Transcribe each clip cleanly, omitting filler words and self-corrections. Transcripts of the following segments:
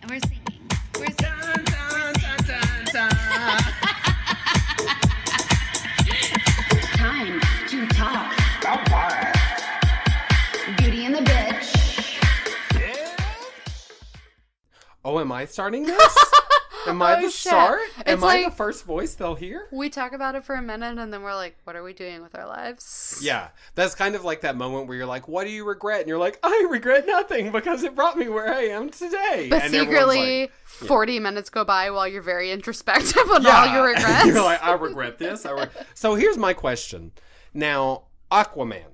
And we're singing. We're singing. Dun, dun, dun, dun, dun. Time to talk. Beauty and the Bitch. Oh, am I starting this? Am I the start? Am I the first voice they'll hear? We talk about it for a minute and then we're like, what are we doing with our lives? Yeah. That's kind of like that moment where you're like, what do you regret? And you're like, I regret nothing because it brought me where I am today. But and secretly, like, 40 minutes go by while you're very introspective on all your regrets. You're like, I regret this. So here's my question. Now, Aquaman.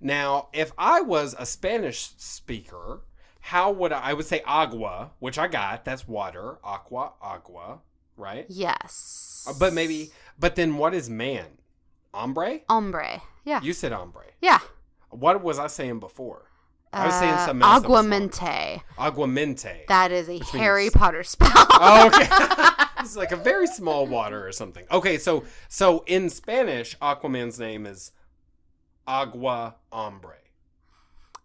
Now, if I was a Spanish speaker, how would I would say agua, which I got. That's water. Agua, right? Yes. But then what is man? Hombre? Yeah. You said hombre. Yeah. What was I saying before? I was saying something else. Aguamente. That is a Harry Potter spell. Oh, okay. It's like a very small water or something. Okay, so in Spanish, Aquaman's name is Agua Hombre.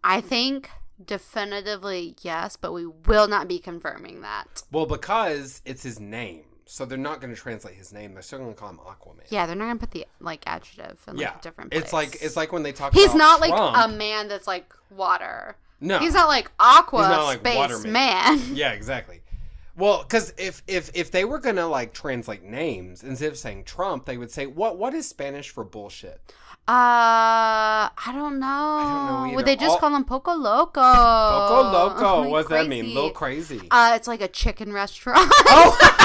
I think definitively yes, but we will not be confirming that. Well, because it's his name. So they're not going to translate his name. They're still going to call him Aquaman. Yeah, they're not going to put the adjective in a different place. It's like when they talk He's about not Trump. like a man that's like water. No. He's not like space man. Yeah, exactly. Well, because if they were going to like translate names, instead of saying Trump, they would say, what is Spanish for bullshit? I don't know. Either. Would they just call him Poco Loco? Poco Loco. Like what does that crazy. mean? Little crazy. It's like a chicken restaurant. Oh!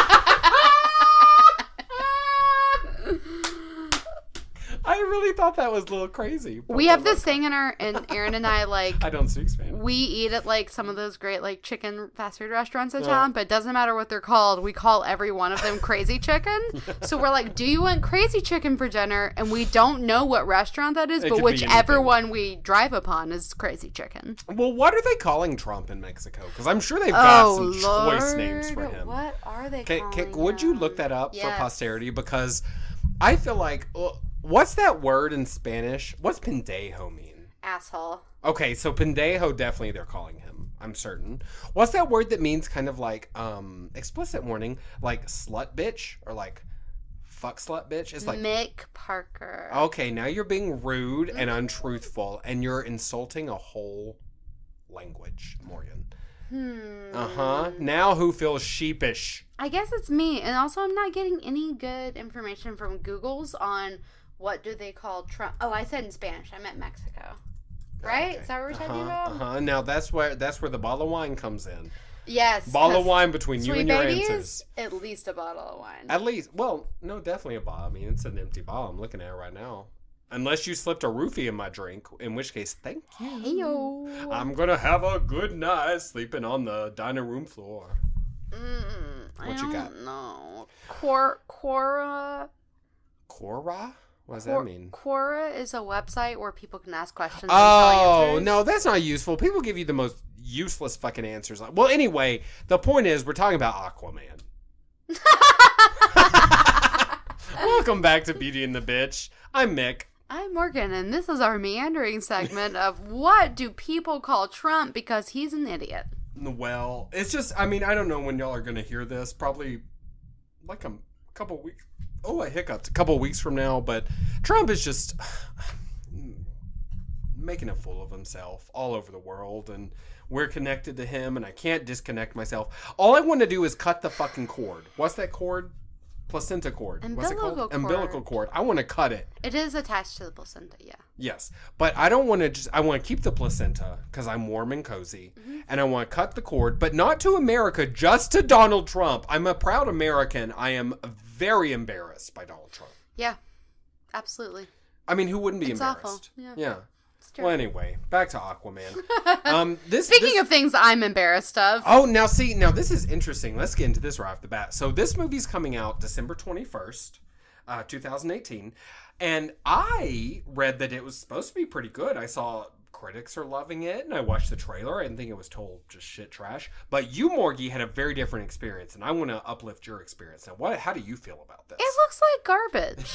I really thought that was a little crazy. We have this thing and Aaron and I like. I don't speak Spanish. We eat at like some of those great like chicken fast food restaurants in town, but it doesn't matter what they're called. We call every one of them Crazy Chicken. So we're like, do you want Crazy Chicken for dinner? And we don't know what restaurant that is, but whichever one we drive upon is Crazy Chicken. Well, what are they calling Trump in Mexico? Because I'm sure they've got some choice names for him. What are they calling would you look that up for posterity? Because I feel like... what's that word in Spanish? What's pendejo mean? Asshole. Okay, so pendejo definitely they're calling him. I'm certain. What's that word that means kind of like, explicit warning, like slut bitch or like fuck slut bitch? It's like Mick Parker. Okay, now you're being rude and untruthful and you're insulting a whole language, Morgan. Now who feels sheepish? I guess it's me. And also I'm not getting any good information from Google's on what do they call Trump? Oh, I said in Spanish. I meant Mexico. Right? Okay. Is that what we're talking about? Now that's where the bottle of wine comes in. Yes. Bottle of wine between you and your answers. At least a bottle of wine. At least. Well, no, definitely a bottle. I mean, it's an empty bottle. I'm looking at it right now. Unless you slipped a roofie in my drink, in which case, thank you. Hey-o. I'm gonna have a good night sleeping on the dining room floor. What you got? No. Quora? What does that mean? Quora is a website where people can ask questions. Oh, no, that's not useful. People give you the most useless fucking answers. Well, anyway, the point is we're talking about Aquaman. Welcome back to Beauty and the Bitch. I'm Mick. I'm Morgan, and this is our meandering segment of what do people call Trump because he's an idiot. Well, it's just, I mean, I don't know when y'all are going to hear this. Probably like a couple weeks. Oh, I hiccuped. A couple weeks from now. But Trump is just making a fool of himself all over the world. And we're connected to him, and I can't disconnect myself. All I want to do is cut the fucking cord. What's that cord? Placenta cord. What's it called? Umbilical cord. I want to cut it. It is attached to the placenta, yeah. Yes. But I don't want to I want to keep the placenta because I'm warm and cozy. Mm-hmm. And I want to cut the cord, but not to America, just to Donald Trump. I'm a proud American. I am very embarrassed by Donald Trump. Yeah. Absolutely. I mean, who wouldn't be embarrassed? Awful. Yeah. Yeah. Well, anyway, back to Aquaman. Speaking of things I'm embarrassed of. Oh, now this is interesting. Let's get into this right off the bat. So this movie's coming out December 21st, 2018. And I read that it was supposed to be pretty good. I saw critics are loving it, and I watched the trailer. I didn't think it was total just shit trash. But you, Morgie, had a very different experience, and I want to uplift your experience. Now, how do you feel about this? It looks like garbage.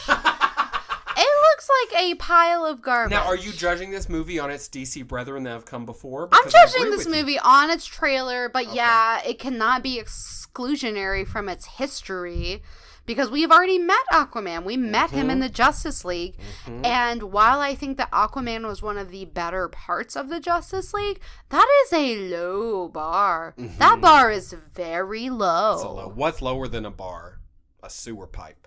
It looks like a pile of garbage. Now, are you judging this movie on its DC brethren that have come before? I'm Because I judging agree this with you. movie on its trailer, but yeah, it cannot be exclusionary from its history because we've already met Aquaman. We met him in the Justice League, and while I think that Aquaman was one of the better parts of the Justice League, that is a low bar. That bar is very low. It's a low. What's lower than a bar? A sewer pipe.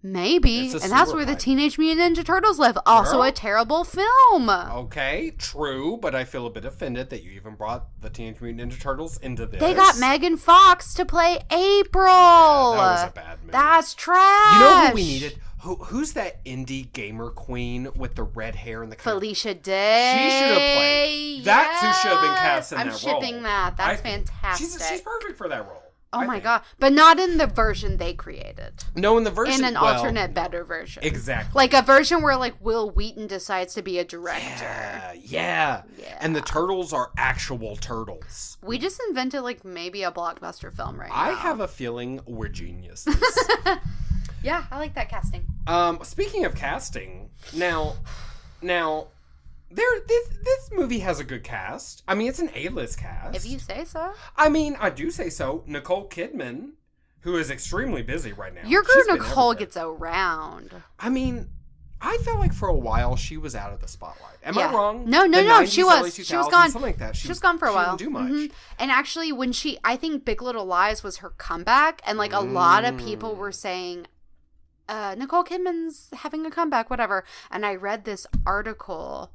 Maybe, It's a and that's sewer where the pipe. Teenage Mutant Ninja Turtles live. Also Girl. a terrible film. Okay, true, but I feel a bit offended that you even brought the Teenage Mutant Ninja Turtles into this. They got Megan Fox to play April. Yeah, that was a bad movie. That's trash. You know who we needed? Who's that indie gamer queen with the red hair and the kind of... Felicia Day. She should have played. That's who should have been cast in I'm that role. shipping that. That's I- fantastic. She's perfect for that role. Oh I my think. god. But not in the version they created. No, in the version... In an well, alternate better version. Exactly. Like a version where like Will Wheaton decides to be a director. Yeah. Yeah. And the turtles are actual turtles. We just invented like maybe a blockbuster film right now. I have a feeling we're geniuses. Yeah, I like that casting. Speaking of casting, now, this movie has a good cast. I mean, it's an A-list cast. If you say so. I mean, I do say so. Nicole Kidman, who is extremely busy right now. Your girl She's been Nicole everywhere. gets around. I mean, I felt like for a while she was out of the spotlight. Am I wrong? No, The no, 90s, she early was. She was 2000s, gone. Something like that. She was gone for a while. She didn't do much. Mhm. And actually, I think Big Little Lies was her comeback, and like a lot of people were saying, Nicole Kidman's having a comeback, whatever. And I read this article.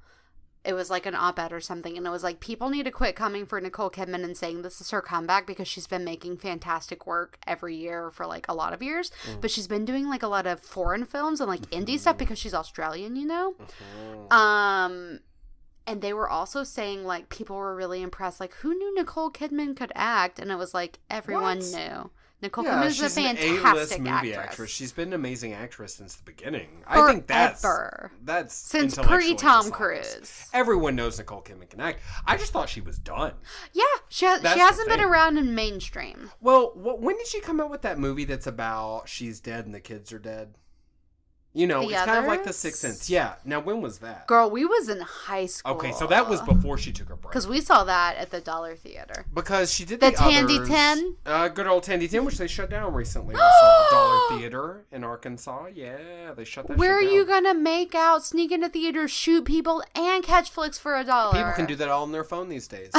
It was like an op-ed or something, and it was like, people need to quit coming for Nicole Kidman and saying this is her comeback because she's been making fantastic work every year for like a lot of years, but she's been doing like a lot of foreign films and like indie stuff because she's Australian, you know? And they were also saying like people were really impressed, like who knew Nicole Kidman could act? And it was like everyone What? knew. Nicole Yeah, Kidman is a she's an A-list fantastic movie actress. actress. She's been an amazing actress since the beginning. I think that's Since intellectually pre-Tom dishonest. Cruise. Everyone knows Nicole Kidman can act. I just thought she was done. Yeah, she That's the hasn't been thing. around in mainstream. Well, when did she come out with that movie that's about she's dead and the kids are dead? You know, The it's kind of like The Others? Sixth Sense. Yeah. Now, when was that? Girl, we was in high school. Okay, so that was before she took her break. Because we saw that at the Dollar Theater. Because she did The the Tandy Others, 10? Good old Tandy 10, which they shut down recently. I saw Dollar Theater in Arkansas. Yeah, they shut that Where are shit you down. gonna make out, sneak into theaters, shoot people, and catch flicks for $1? People can do that all on their phone these days.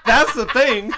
That's the thing.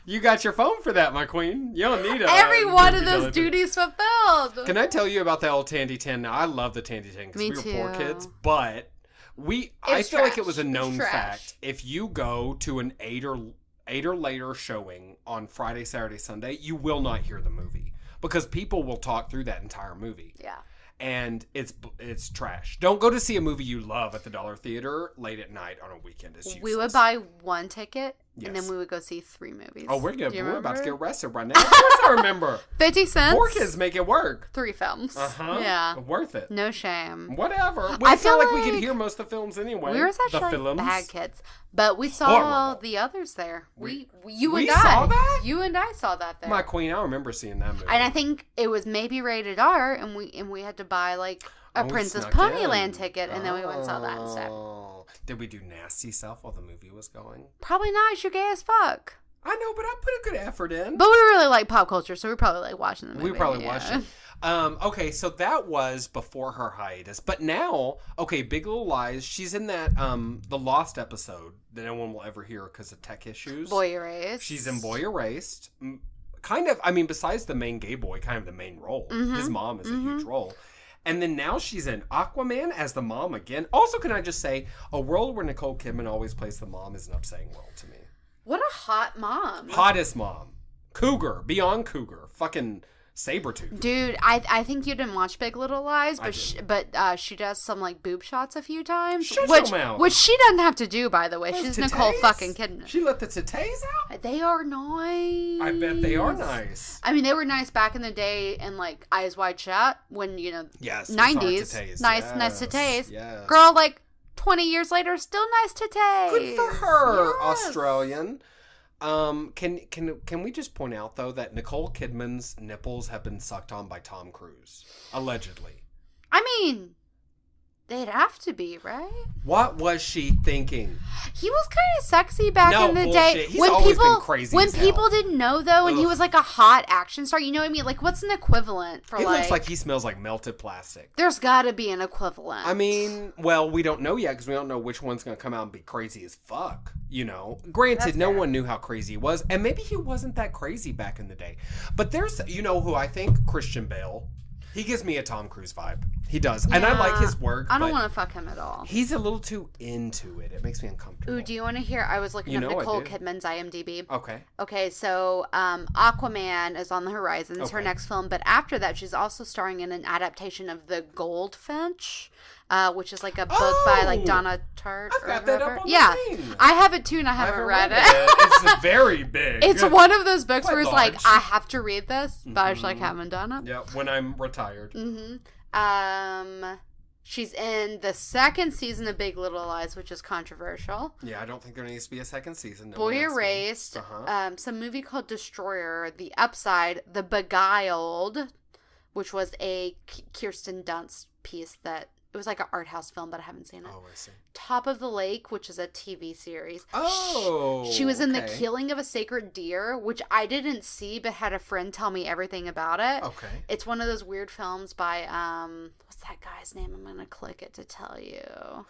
You got your phone for that, my queen. You don't need every one of movie those delivery. duties fulfilled. Can I tell you about the old Tandy 10? Now, I love the Tandy 10 because Me we were poor too. kids, but I It's feel like it trash. was a It's known trash. fact. If you go to an 8 or later showing on Friday, Saturday, Sunday, you will not hear the movie because people will talk through that entire movie. Yeah. And it's trash. Don't go to see a movie you love at the Dollar Theater late at night on a weekend. It's We would useless. buy one ticket, and Yes. then we would go see 3 movies. Oh, we're good. Do you We're about to get remember? arrested right now. Of course I remember. 50 cents. Poor kids make it work. 3 films. Uh-huh. Yeah. Worth it. No shame. Whatever. I It's not feel like we could like hear most of the films anyway. We were such the like films. bad kids, but we saw Horrible. the others there. We You and I saw that? You and I saw that there. My queen, I remember seeing that movie. And I think it was maybe rated R, and we had to buy like a We Princess snuck Ponyland in. ticket, and then we went and saw that instead. Oh. Did we do nasty stuff while the movie was going? Probably not. You're gay as fuck. I know, but I put a good effort in. But we really like pop culture, so we probably like watching the movie. We probably yeah. watched it. Okay, so that was before her hiatus. But now, okay, Big Little Lies, she's in that, the Lost episode that no one will ever hear because of tech issues. Boy Erased. She's in Boy Erased. Kind of, I mean, besides the main gay boy, kind of the main role. His mom is a huge role. And then now she's in Aquaman as the mom again. Also, can I just say, a world where Nicole Kidman always plays the mom is an upsetting world to me. What a hot mom. Hottest mom. Cougar. Beyond cougar. Fucking Sabretooth. Dude, I think you didn't watch Big Little Lies, I but she does some like boob shots a few times, Shut which your mouth. which she doesn't have to do, by the way. Those She's Nicole titties? fucking Kidman. She let the titties out? They are nice. I bet they are nice. I mean, they were nice back in the day, and like Eyes Wide Shut when Yes. 90s, titties. nice titties. Yes. Girl, like 20 years later, still nice titties. Good for her, Yes. Australian. Can we just point out though that Nicole Kidman's nipples have been sucked on by Tom Cruise, allegedly. I mean, they'd have to be, right? What was she thinking? He was kind of sexy back in the day. He's always been crazy When as people hell. didn't know, though, and he was like a hot action star, you know what I mean? Like, what's an equivalent for He like... looks like he smells like melted plastic. There's gotta be an equivalent. I mean, well, we don't know yet because we don't know which one's going to come out and be crazy as fuck, you know? Granted, That's no fair. one knew how crazy he was, and maybe he wasn't that crazy back in the day. But there's, you know who I think? Christian Bale. He gives me a Tom Cruise vibe. He does. And I like his work. I don't but want to fuck him at all. He's a little too into it. It makes me uncomfortable. Ooh, do you want to hear? I was looking You up know I Nicole do. Kidman's IMDb. Okay. Okay, so Aquaman is on the horizon. It's her Okay. next film. But after that, she's also starring in an adaptation of The Goldfinch, which is like a book by like Donna Tartt. I've got that up on the Yeah, thing. I have it too, and I haven't read it. It's very big. It's one of those books Quite where it's large. like, I have to read this, but I just like haven't done it. Yeah, when I'm retired. She's in the second season of Big Little Lies, which is controversial. Yeah, I don't think there needs to be a second season. No Boy one asked me. Erased. Uh-huh. Some movie called Destroyer. The Upside. The Beguiled, which was a Kirsten Dunst piece that... It was like an art house film, but I haven't seen it. Oh, I see. Top of the Lake, which is a TV series. Oh, She was in The okay. Killing of a Sacred Deer, which I didn't see, but had a friend tell me everything about it. Okay. It's one of those weird films by, what's that guy's name? I'm going to click it to tell you.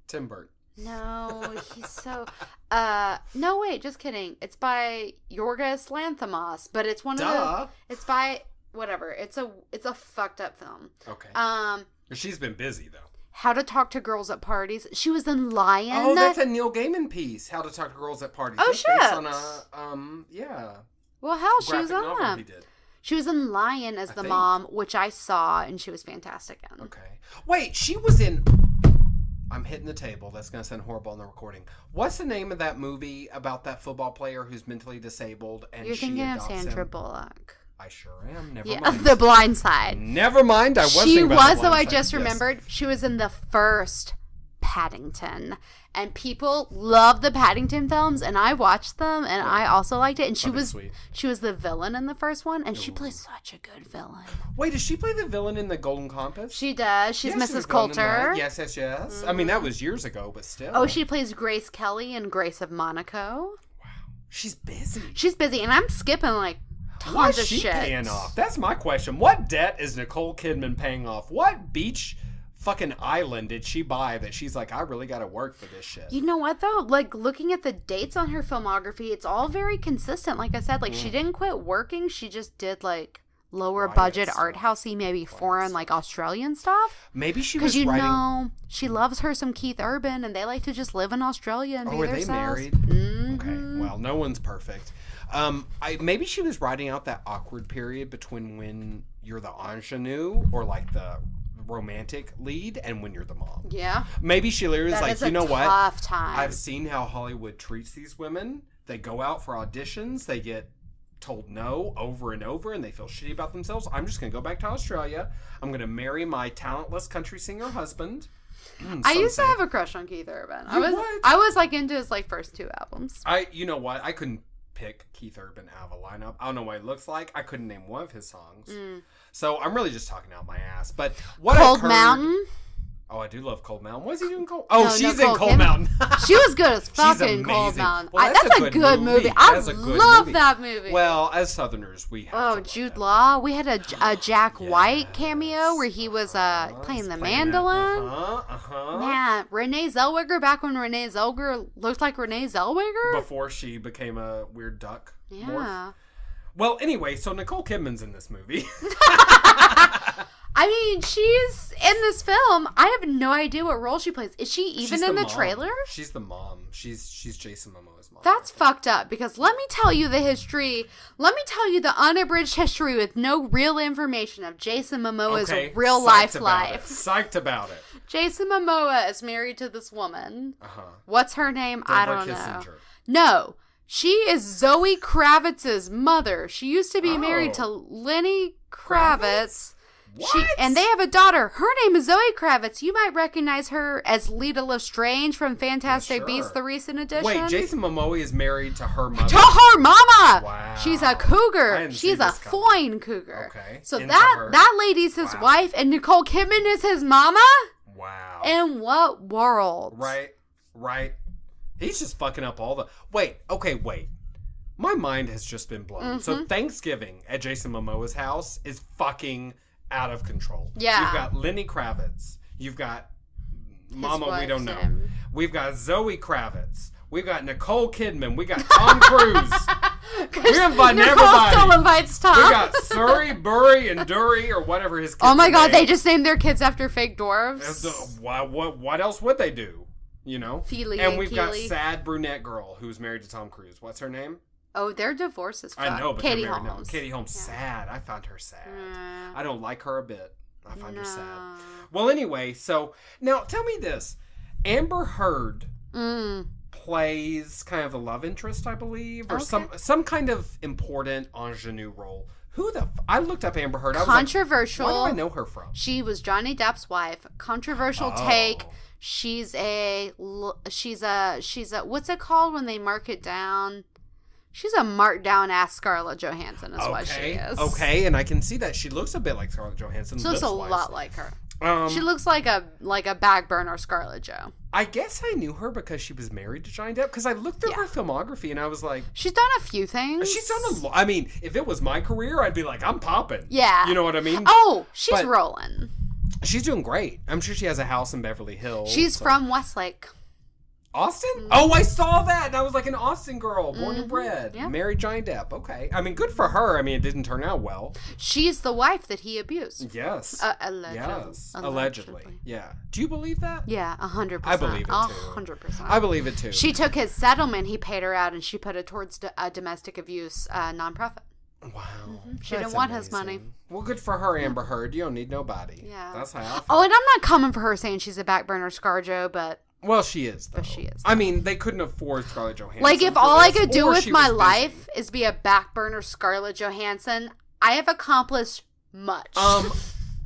Tim Burton. No, he's so, no, wait, just kidding. It's by Yorgos Lanthimos, but it's one of the, it's by, whatever. It's a fucked up film. Okay. She's been busy, though. How to Talk to Girls at Parties. She was in Lion. Oh, that's a Neil Gaiman piece. How to Talk to Girls at Parties. Oh, That's based shit. on a, yeah. Well, hell, she was graphic on novel that. he did. She was in Lion as the think. mom, which I saw, and she was fantastic in. Okay. Wait, she was in... I'm hitting the table. That's going to sound horrible on the recording. What's the name of that movie about that football player who's mentally disabled and You're she thinking of adopts Sandra him? Bullock. I sure am. Never Yeah, mind. The Blind Side. Never mind. I was She thinking about was, The though, Blind I Side. just Yes. remembered. She was in the first Paddington. And people love the Paddington films, and I watched them, and I also liked it. And she Fucking was sweet. she was the villain in the first one, and she plays such a good villain. Wait, does she play the villain in The Golden Compass? She does. She's Yeah, she was Mrs. villain in that. Coulter. Yes, yes, yes. I mean, that was years ago, but still. Oh, she plays Grace Kelly in Grace of Monaco. She's busy. She's busy, and I'm skipping like tons What's of she shit. paying off? That's my question. What debt is Nicole Kidman paying off? What beach fucking island did she buy that she's like, I really got to work for this shit? You know what, though? Like, looking at the dates on her filmography, it's all very consistent. Like I said, like, she didn't quit working. She just did, like, lower Riot budget stuff. art housey, maybe foreign, like, Australian stuff. Maybe she Because, was you writing... know, she loves her some Keith Urban, and they like to just live in Australia and be Oh, are they themselves. married? Mhm. Okay, well, no one's perfect. Maybe she was writing out that awkward period between when you're the ingenue or, like, the romantic lead and when you're the mom. Yeah. Maybe she literally was That like, is a you know what? tough time. I've seen how Hollywood treats these women. They go out for auditions. They get told no over and over, and they feel shitty about themselves. I'm just going to go back to Australia. I'm going to marry my talentless country singer husband. I used to have a crush on Keith Urban. What? I was like into his like first two albums. You know what? I couldn't pick Keith Urban out of a lineup. I don't know what he looks like. I couldn't name one of his songs. So I'm really just talking out my ass. But what Cold I've heard, Mountain. Oh, I do love Cold Mountain. What is he doing? Oh, No, she's Nicole in Cold Kidman. Mountain. She was good as She's fucking Cold amazing. Mountain. Well, That's a good movie. I That's a good love movie. that movie. Well, as Southerners, we have to Oh, love Jude that. Law. We had a Jack White cameo where he was playing the mandolin. Man, Renee Zellweger, back when Renee Zellweger looked like Renee Zellweger. Before she became a weird duck. morph. Yeah. Well, anyway, so Nicole Kidman's in this movie. I mean, she's in this film. I have no idea what role she plays. Is she even She's in the mom. trailer? She's the mom. She's Jason Momoa's mom. That's fucked up, because let me tell you the history. Let me tell you the unabridged history with no real information of Jason Momoa's real life life. Psyched about it. Jason Momoa is married to this woman. Uh-huh. What's her name? I Deborah don't know. Kissinger. No. She is Zoe Kravitz's mother. She used to be married to Oh. Lenny Kravitz. What? And they have a daughter. Her name is Zoe Kravitz. You might recognize her as Lita Lestrange from Fantastic Sure. Beasts, the recent edition. Wait, Jason Momoa is married to her mother? To her mama! Wow. She's a I cougar. didn't She's see a this coming. fine cougar. Okay. So Into that her. that lady's his Wow. wife, and Nicole Kidman is his mama? Wow. In what world? Right. He's just fucking up all the... Wait. My mind has just been blown. Mm-hmm. So Thanksgiving at Jason Momoa's house is fucking out of control. Yeah. You've got Lenny Kravitz. You've got Mama we wife, don't know. Sam. We've got Zoe Kravitz. We've got Nicole Kidman. We got Tom Cruise. We're inviting Nicole everybody. still invites Tom. We got Surrey, Burry, and Dury, or whatever his kids Oh my are god, they named. just named their kids after fake dwarves. What else would they do? You know? Feely and and we've got Keely. sad brunette girl who's married to Tom Cruise. What's her name? Oh, their divorce is fucked. I know, but Katie they're married now. Holmes. Katie Holmes, sad. I found her sad. Mm. I don't like her a bit. I find her sad. No. Well, anyway, so now tell me this: Amber Heard plays kind of a love interest, I believe, or Okay. some kind of important ingenue role. I looked up Amber Heard. I was Controversial. like, where do I know her from? She was Johnny Depp's wife. Controversial Oh. take. She's a what's it called when they mark it down? She's a marked down ass Scarlett Johansson is what she is. Okay, and I can see that she looks a bit like Scarlett Johansson. She looks a lips-wise. lot like her. She Um, looks like a back burner Scarlett Jo. I guess I knew her because she was married to Johnny Depp. Because I looked through her filmography and I was like, She's done a few things. she's done a lot. I mean, if it was my career, I'd be like, I'm popping. Yeah. You know what I mean? Oh, she's But- rolling. She's doing great. I'm sure she has a house in Beverly Hills. She's so- from Westlake. Austin? Oh, I saw that. And I was like an Austin girl, born and bred. yeah. Married Johnny Depp. Okay. I mean, good for her. I mean, it didn't turn out well. She's the wife that he abused. Yes. Allegedly. Yes. Allegedly. Yeah. Do you believe that? Yeah, 100%. I believe it, too. 100%. I believe it too. She took his settlement, he paid her out, and she put it towards a domestic abuse nonprofit. Wow. She didn't That's want his amazing. money. Well, good for her, Amber Heard. You don't need nobody. Yeah. That's how I feel. Oh, and I'm not coming for her saying she's a back burner ScarJo, but Well, she is, though. But she is, I mean, they couldn't afford Scarlett Johansson. like if for all I this, could do or with she my was busy. life is be a back burner Scarlett Johansson, I have accomplished much.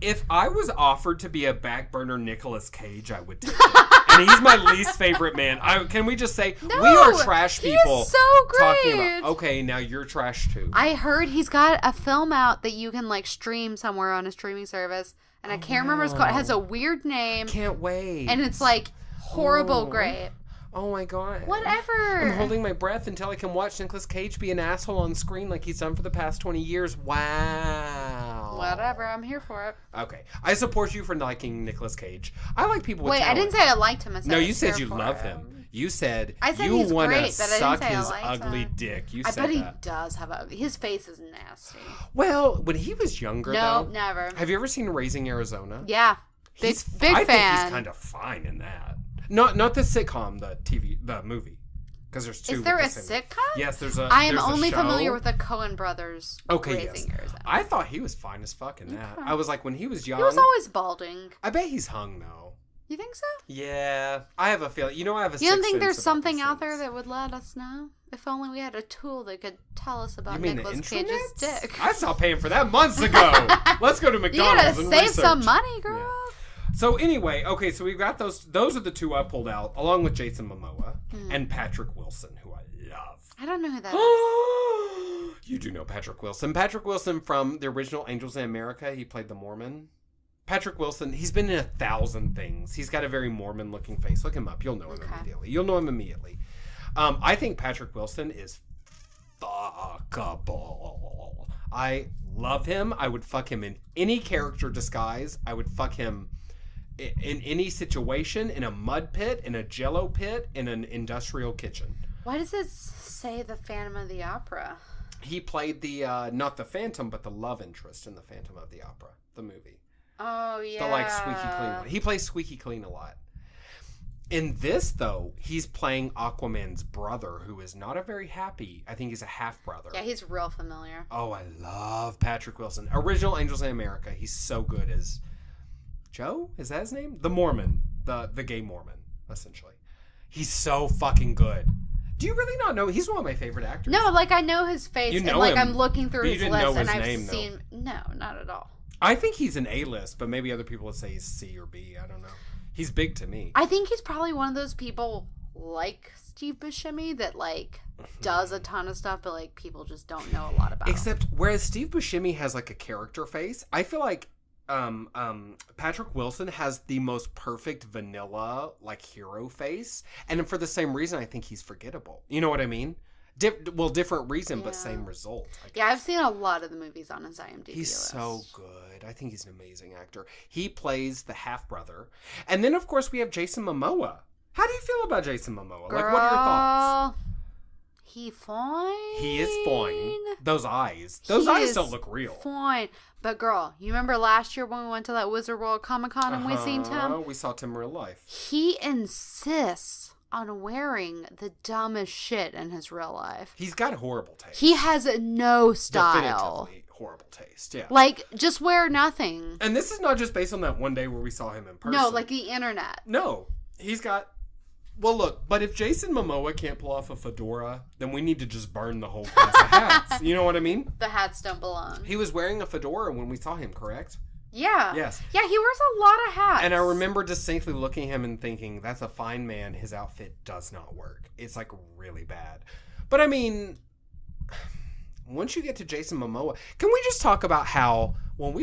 If I was offered to be a back burner Nicolas Cage, I would take it. And he's my least favorite man. Can we just say, No, we are trash he is people. so Talking great. about, okay, now you're trash too. I heard he's got a film out that you can like stream somewhere on a streaming service, and I can't remember what it's called. It has a weird name, Can't wait. and it's like horrible Oh. great. Oh my god. Whatever. I'm holding my breath until I can watch Nicolas Cage be an asshole on screen like he's done for the past 20 years. Wow. Whatever, I'm here for it. Okay. I support you for liking Nicolas Cage. I like people with Wait, I talent. didn't say I liked him. I said No, I you was said here you for love him. him. You said, I said you he's want to great, but I didn't suck say I his liked ugly him. dick. You I said bet he that. does have his face is nasty. Well, when he was younger, No, though. never. Have you ever seen Raising Arizona? Yeah, big I fan. think he's kind of fine in that. Not the sitcom, the movie. Because there's two. Is there with a the same- sitcom? Yes, there's a. I am there's a only show. familiar with the Coen brothers. Okay, Raising yes. Arizona. I thought he was fine as fuck in that. I was like, when he was young. He was always balding. I bet he's hung though. You think so? Yeah, I have a feeling. You know, I have a. You don't sixth think sense there's about something these out there things. that would let us know? If only we had a tool that could tell us about You mean Nicolas the Cage's intranets? dick. I stopped paying for that months ago. Let's go to You McDonald's gotta and save research. some money, girl. So anyway, okay, so we've got those. Those are the two I pulled out, along with Jason Momoa and Patrick Wilson, who I love. I don't know who that is. You do know Patrick Wilson. Patrick Wilson from the original Angels in America. He played the Mormon. Patrick Wilson, he's been in 1,000 things. He's got a very Mormon-looking face. Look him up. You'll know him immediately. You'll know him immediately. I think Patrick Wilson is fuckable. I love him. I would fuck him in any character disguise. I would fuck him in any situation, in a mud pit, in a jello pit, in an industrial kitchen. Why does it say the Phantom of the Opera? He played the, not the Phantom, but the love interest in the Phantom of the Opera, the movie. Oh, yeah. The, like, squeaky clean one. He plays squeaky clean a lot. In this, though, he's playing Aquaman's brother, who is not a very happy, I think he's a half-brother. Yeah, he's real familiar. Oh, I love Patrick Wilson. Original Angels in America. He's so good as Joe? Is that his name? The Mormon. The gay Mormon, essentially. He's so fucking good. Do you really not know? He's one of my favorite actors. No, like I know his face, You know and like him, I'm looking through but you his didn't list, know and his I've name, though. seen. No, not at all. I think he's an A-list, but maybe other people would say he's C or B. I don't know. He's big to me. I think he's probably one of those people like Steve Buscemi that, like, does a ton of stuff, but, like, people just don't know a lot about. Except, whereas Steve Buscemi has, like, a character face, I feel like Patrick Wilson has the most perfect vanilla, like, hero face. And for the same reason, I think he's forgettable. You know what I mean? Different reason, but same result. Yeah, I've seen a lot of the movies on his IMDb He's list. so good. I think he's an amazing actor. He plays the half-brother. And then, of course, we have Jason Momoa. How do you feel about Jason Momoa? Girl, like, what are your thoughts? He fine. He is fine. Those eyes. Those eyes don't look real. Fine. But, girl, you remember last year when we went to that Wizard World Comic-Con and we seen him? We saw Tim in real life. He insists on wearing the dumbest shit in his real life. He's got horrible taste. He has no style. Definitively horrible taste, yeah. Like, just wear nothing. And this is not just based on that one day where we saw him in person. No, like the internet. No. He's got... Well, look, but if Jason Momoa can't pull off a fedora, then we need to just burn the whole cast of hats. You know what I mean? The hats don't belong. He was wearing a fedora when we saw him, correct? Yeah. Yes. Yeah, he wears a lot of hats. And I remember distinctly looking at him and thinking, that's a fine man. His outfit does not work. It's, like, really bad. But, I mean, once you get to Jason Momoa, can we just talk about how when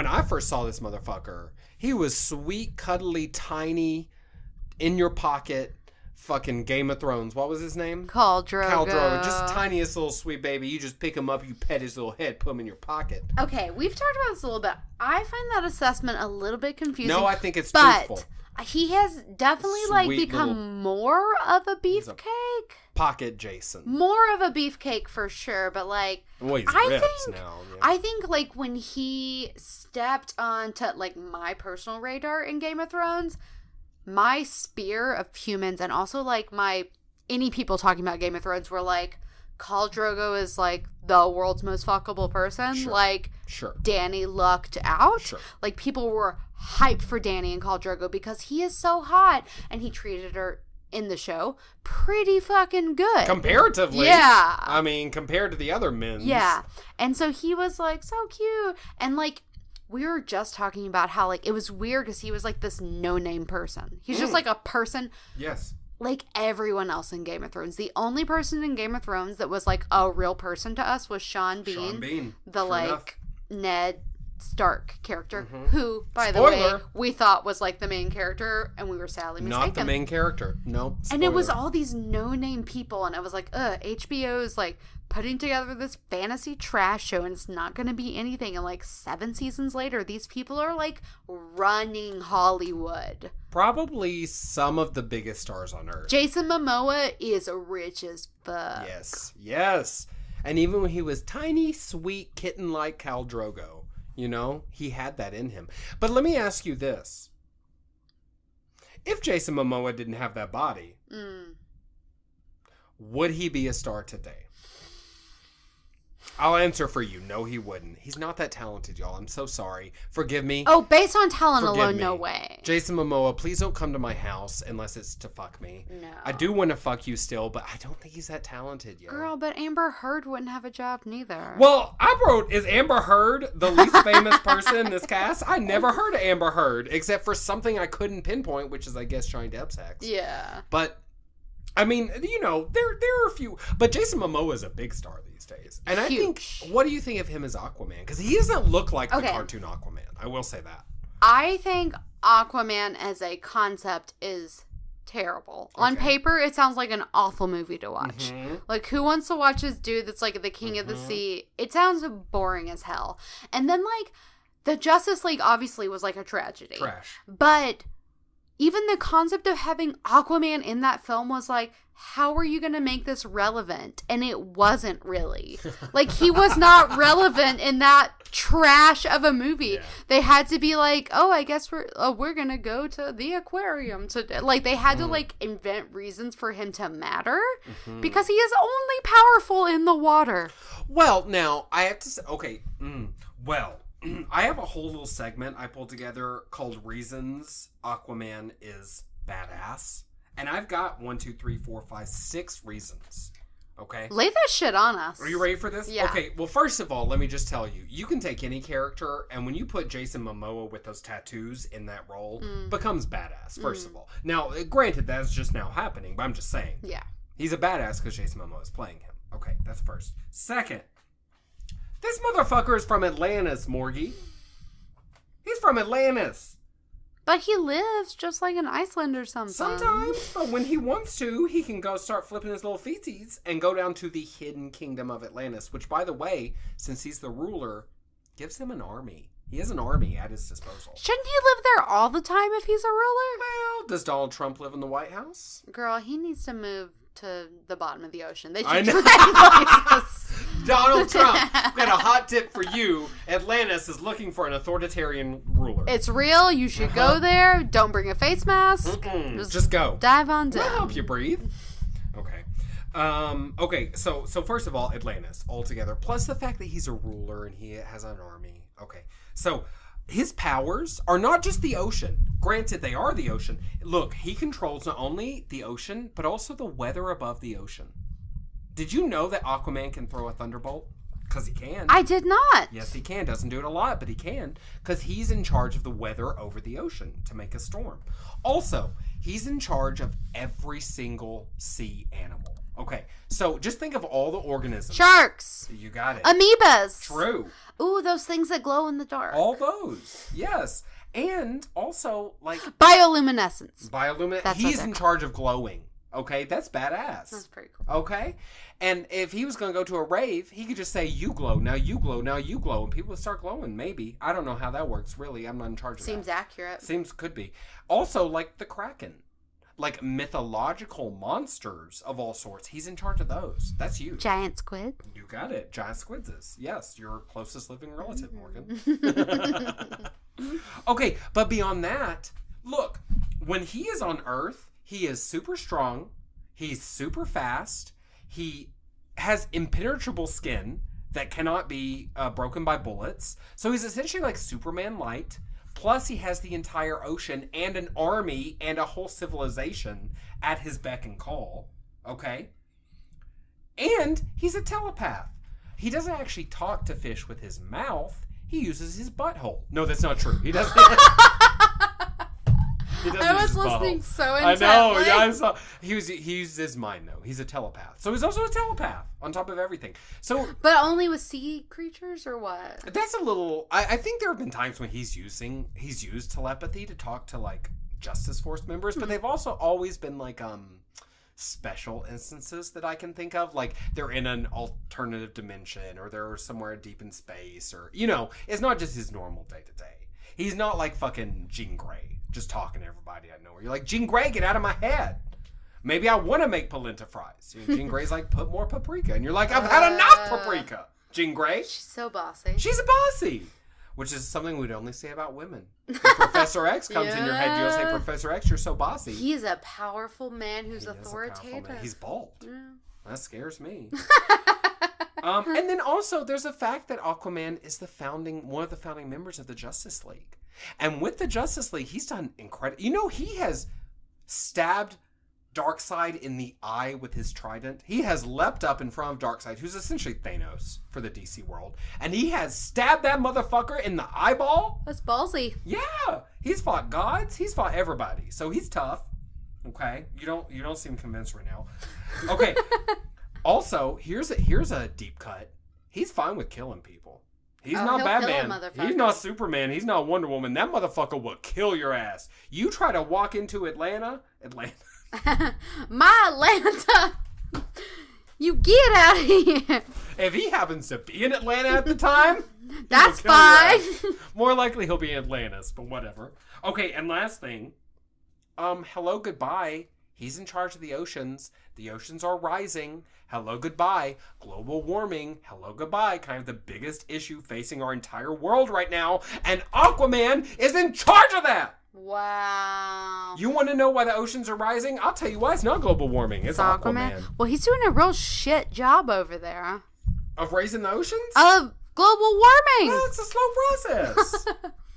I first saw this motherfucker, he was sweet, cuddly, tiny, in your pocket, fucking Game of Thrones. What was his name? Khal Drogo. Just tiniest little sweet baby. You just pick him up, you pet his little head, put him in your pocket. Okay, we've talked about this a little bit. I find that assessment a little bit confusing. No, I think it's truthful. He has definitely become more of a beefcake. Pocket Jason. More of a beefcake for sure, but like well, he's ripped now. Yeah. I think like when he stepped onto like my personal radar in Game of Thrones, my sphere of humans and also like any people talking about Game of Thrones were like, Khal Drogo is like the world's most fuckable person. Sure. Like, sure. Dany lucked out. Sure. Like, people were hyped for Dany and Khal Drogo because he is so hot and he treated her in the show pretty fucking good. Comparatively. Yeah. I mean, compared to the other men. Yeah. And so he was like so cute. And like, we were just talking about how like it was weird because he was like this no-name person. He's just like a person. Yes. Like everyone else in Game of Thrones. The only person in Game of Thrones that was like a real person to us was Sean Bean. The sure like enough. Ned Stark character, who, by Spoiler. the way, we thought was like the main character, and we were sadly mistaken. Not the main character. Nope. Spoiler. And it was all these no-name people, and I was like, HBO is like putting together this fantasy trash show, and it's not going to be anything. And like 7 seasons later, these people are like running Hollywood. Probably some of the biggest stars on earth. Jason Momoa is rich as fuck. Yes. And even when he was tiny, sweet, kitten-like Khal Drogo, you know, he had that in him. But let me ask you this. If Jason Momoa didn't have that body, would he be a star today? I'll answer for you. No, he wouldn't. He's not that talented, y'all. I'm so sorry. Forgive me. Oh, based on talent alone, no way. Jason Momoa, please don't come to my house unless it's to fuck me. No. I do want to fuck you still, but I don't think he's that talented yet. Girl, but Amber Heard wouldn't have a job neither. Well, I wrote, is Amber Heard the least famous person in this cast? I never heard of Amber Heard, except for something I couldn't pinpoint, which is, I guess, Johnny Depp's ex. Yeah. But, I mean, you know, there are a few. But Jason Momoa is a big star these days. And Huge. I think, what do you think of him as Aquaman? Because he doesn't look like the cartoon Aquaman. I will say that. I think Aquaman as a concept is terrible. Okay. On paper, it sounds like an awful movie to watch. Like, who wants to watch this dude that's like the king of the sea? It sounds boring as hell. And then, like, the Justice League obviously was like a tragedy. Trash. But even the concept of having Aquaman in that film was like, how are you going to make this relevant? And it wasn't really. Like, he was not relevant in that trash of a movie. Yeah. They had to be like, oh, I guess we're going to go to the aquarium today. Like, they had to, like, invent reasons for him to matter because he is only powerful in the water. Well, now, I have to say, okay, I have a whole little segment I pulled together called Reasons Aquaman is Badass. And I've got 6 reasons Okay? Lay that shit on us. Are you ready for this? Yeah. Okay, well, first of all, let me just tell you. You can take any character, and when you put Jason Momoa with those tattoos in that role, becomes badass, first of all. Now, granted, that's just now happening, but I'm just saying. Yeah. He's a badass because Jason Momoa is playing him. Okay, that's first. Second, this motherfucker is from Atlantis, Morgie. He's from Atlantis. But he lives just like in Iceland or something. Sometimes, but when he wants to, he can go start flipping his little feetsies and go down to the hidden kingdom of Atlantis, which, by the way, since he's the ruler, gives him an army. He has an army at his disposal. Shouldn't he live there all the time if he's a ruler? Well, does Donald Trump live in the White House? Girl, he needs to move to the bottom of the ocean. They I should know. try and place us. Donald Trump, I've got a hot tip for you. Atlantis is looking for an authoritarian ruler. It's real. You should go there. Don't bring a face mask. Just go. Dive on down. We'll help you breathe. Okay. Okay, so first of all, Atlantis altogether, plus the fact that he's a ruler and he has an army. Okay, so his powers are not just the ocean. Granted, they are the ocean. Look, he controls not only the ocean, but also the weather above the ocean. Did you know that Aquaman can throw a thunderbolt? Because he can. I did not. Yes, he can. Doesn't do it a lot, but he can. Because he's in charge of the weather over the ocean to make a storm. Also, he's in charge of every single sea animal. Okay, so just think of all the organisms. Sharks. You got it. Amoebas. True. Ooh, those things that glow in the dark. All those. Yes. And also, like... Bioluminescence. Bioluminescence. He's in charge of glowing. Okay, that's badass. That's pretty cool. Okay? And if he was going to go to a rave, he could just say, you glow, now you glow, now you glow, and people would start glowing, maybe. I don't know how that works, really. I'm not in charge of that. Seems accurate. Could be. Also, like the Kraken. Like mythological monsters of all sorts. He's in charge of those. That's you. Giant squid. You got it. Giant squidses. Yes, your closest living relative, Morgan. Okay, but beyond that, look, when he is on Earth, he is super strong. He's super fast. He has impenetrable skin that cannot be broken by bullets. So he's essentially like Superman light. Plus, he has the entire ocean and an army and a whole civilization at his beck and call. Okay? And he's a telepath. He doesn't actually talk to fish with his mouth. He uses his butthole. No, that's not true. He doesn't. I was listening so intently. I know. Yeah, I saw. He uses his mind though. He's a telepath. So he's also a telepath on top of everything. So, but only with sea creatures or what? That's a little. I think there have been times when he's used telepathy to talk to like Justice Force members, but they've also always been like special instances that I can think of, like they're in an alternative dimension or they're somewhere deep in space, or it's not just his normal day to day. He's not like fucking Jean Grey. Just talking to everybody I know. You're like, Jean Grey, get out of my head. Maybe I want to make polenta fries. Jean Grey's like, put more paprika. And you're like, I've had enough paprika. Jean Grey. She's so bossy. She's a bossy. Which is something we'd only say about women. If Professor X comes in your head, you'll say, Professor X, you're so bossy. He's a powerful man who's authoritative. He's bald. Yeah. That scares me. And then also, there's the fact that Aquaman is one of the founding members of the Justice League. And with the Justice League, he's done incredible. He has stabbed Darkseid in the eye with his trident. He has leapt up in front of Darkseid, who's essentially Thanos for the DC world, and he has stabbed that motherfucker in the eyeball. That's ballsy. Yeah, he's fought gods. He's fought everybody. So he's tough. Okay, you don't seem convinced right now. Okay. Also, here's a deep cut. He's fine with killing people. He's not Batman. He's not Superman. He's not Wonder Woman. That motherfucker will kill your ass. You try to walk into Atlanta. My Atlanta. You get out of here. If he happens to be in Atlanta at the time, that's fine. More likely he'll be in Atlantis, but whatever. Okay, and last thing. Hello, goodbye. He's in charge of the oceans. The oceans are rising. Hello, goodbye. Global warming. Hello, goodbye. Kind of the biggest issue facing our entire world right now. And Aquaman is in charge of that. Wow. You want to know why the oceans are rising? I'll tell you why. It's not global warming. It's Aquaman. Well, he's doing a real shit job over there. Of raising the oceans? Of global warming. Well, it's a slow process.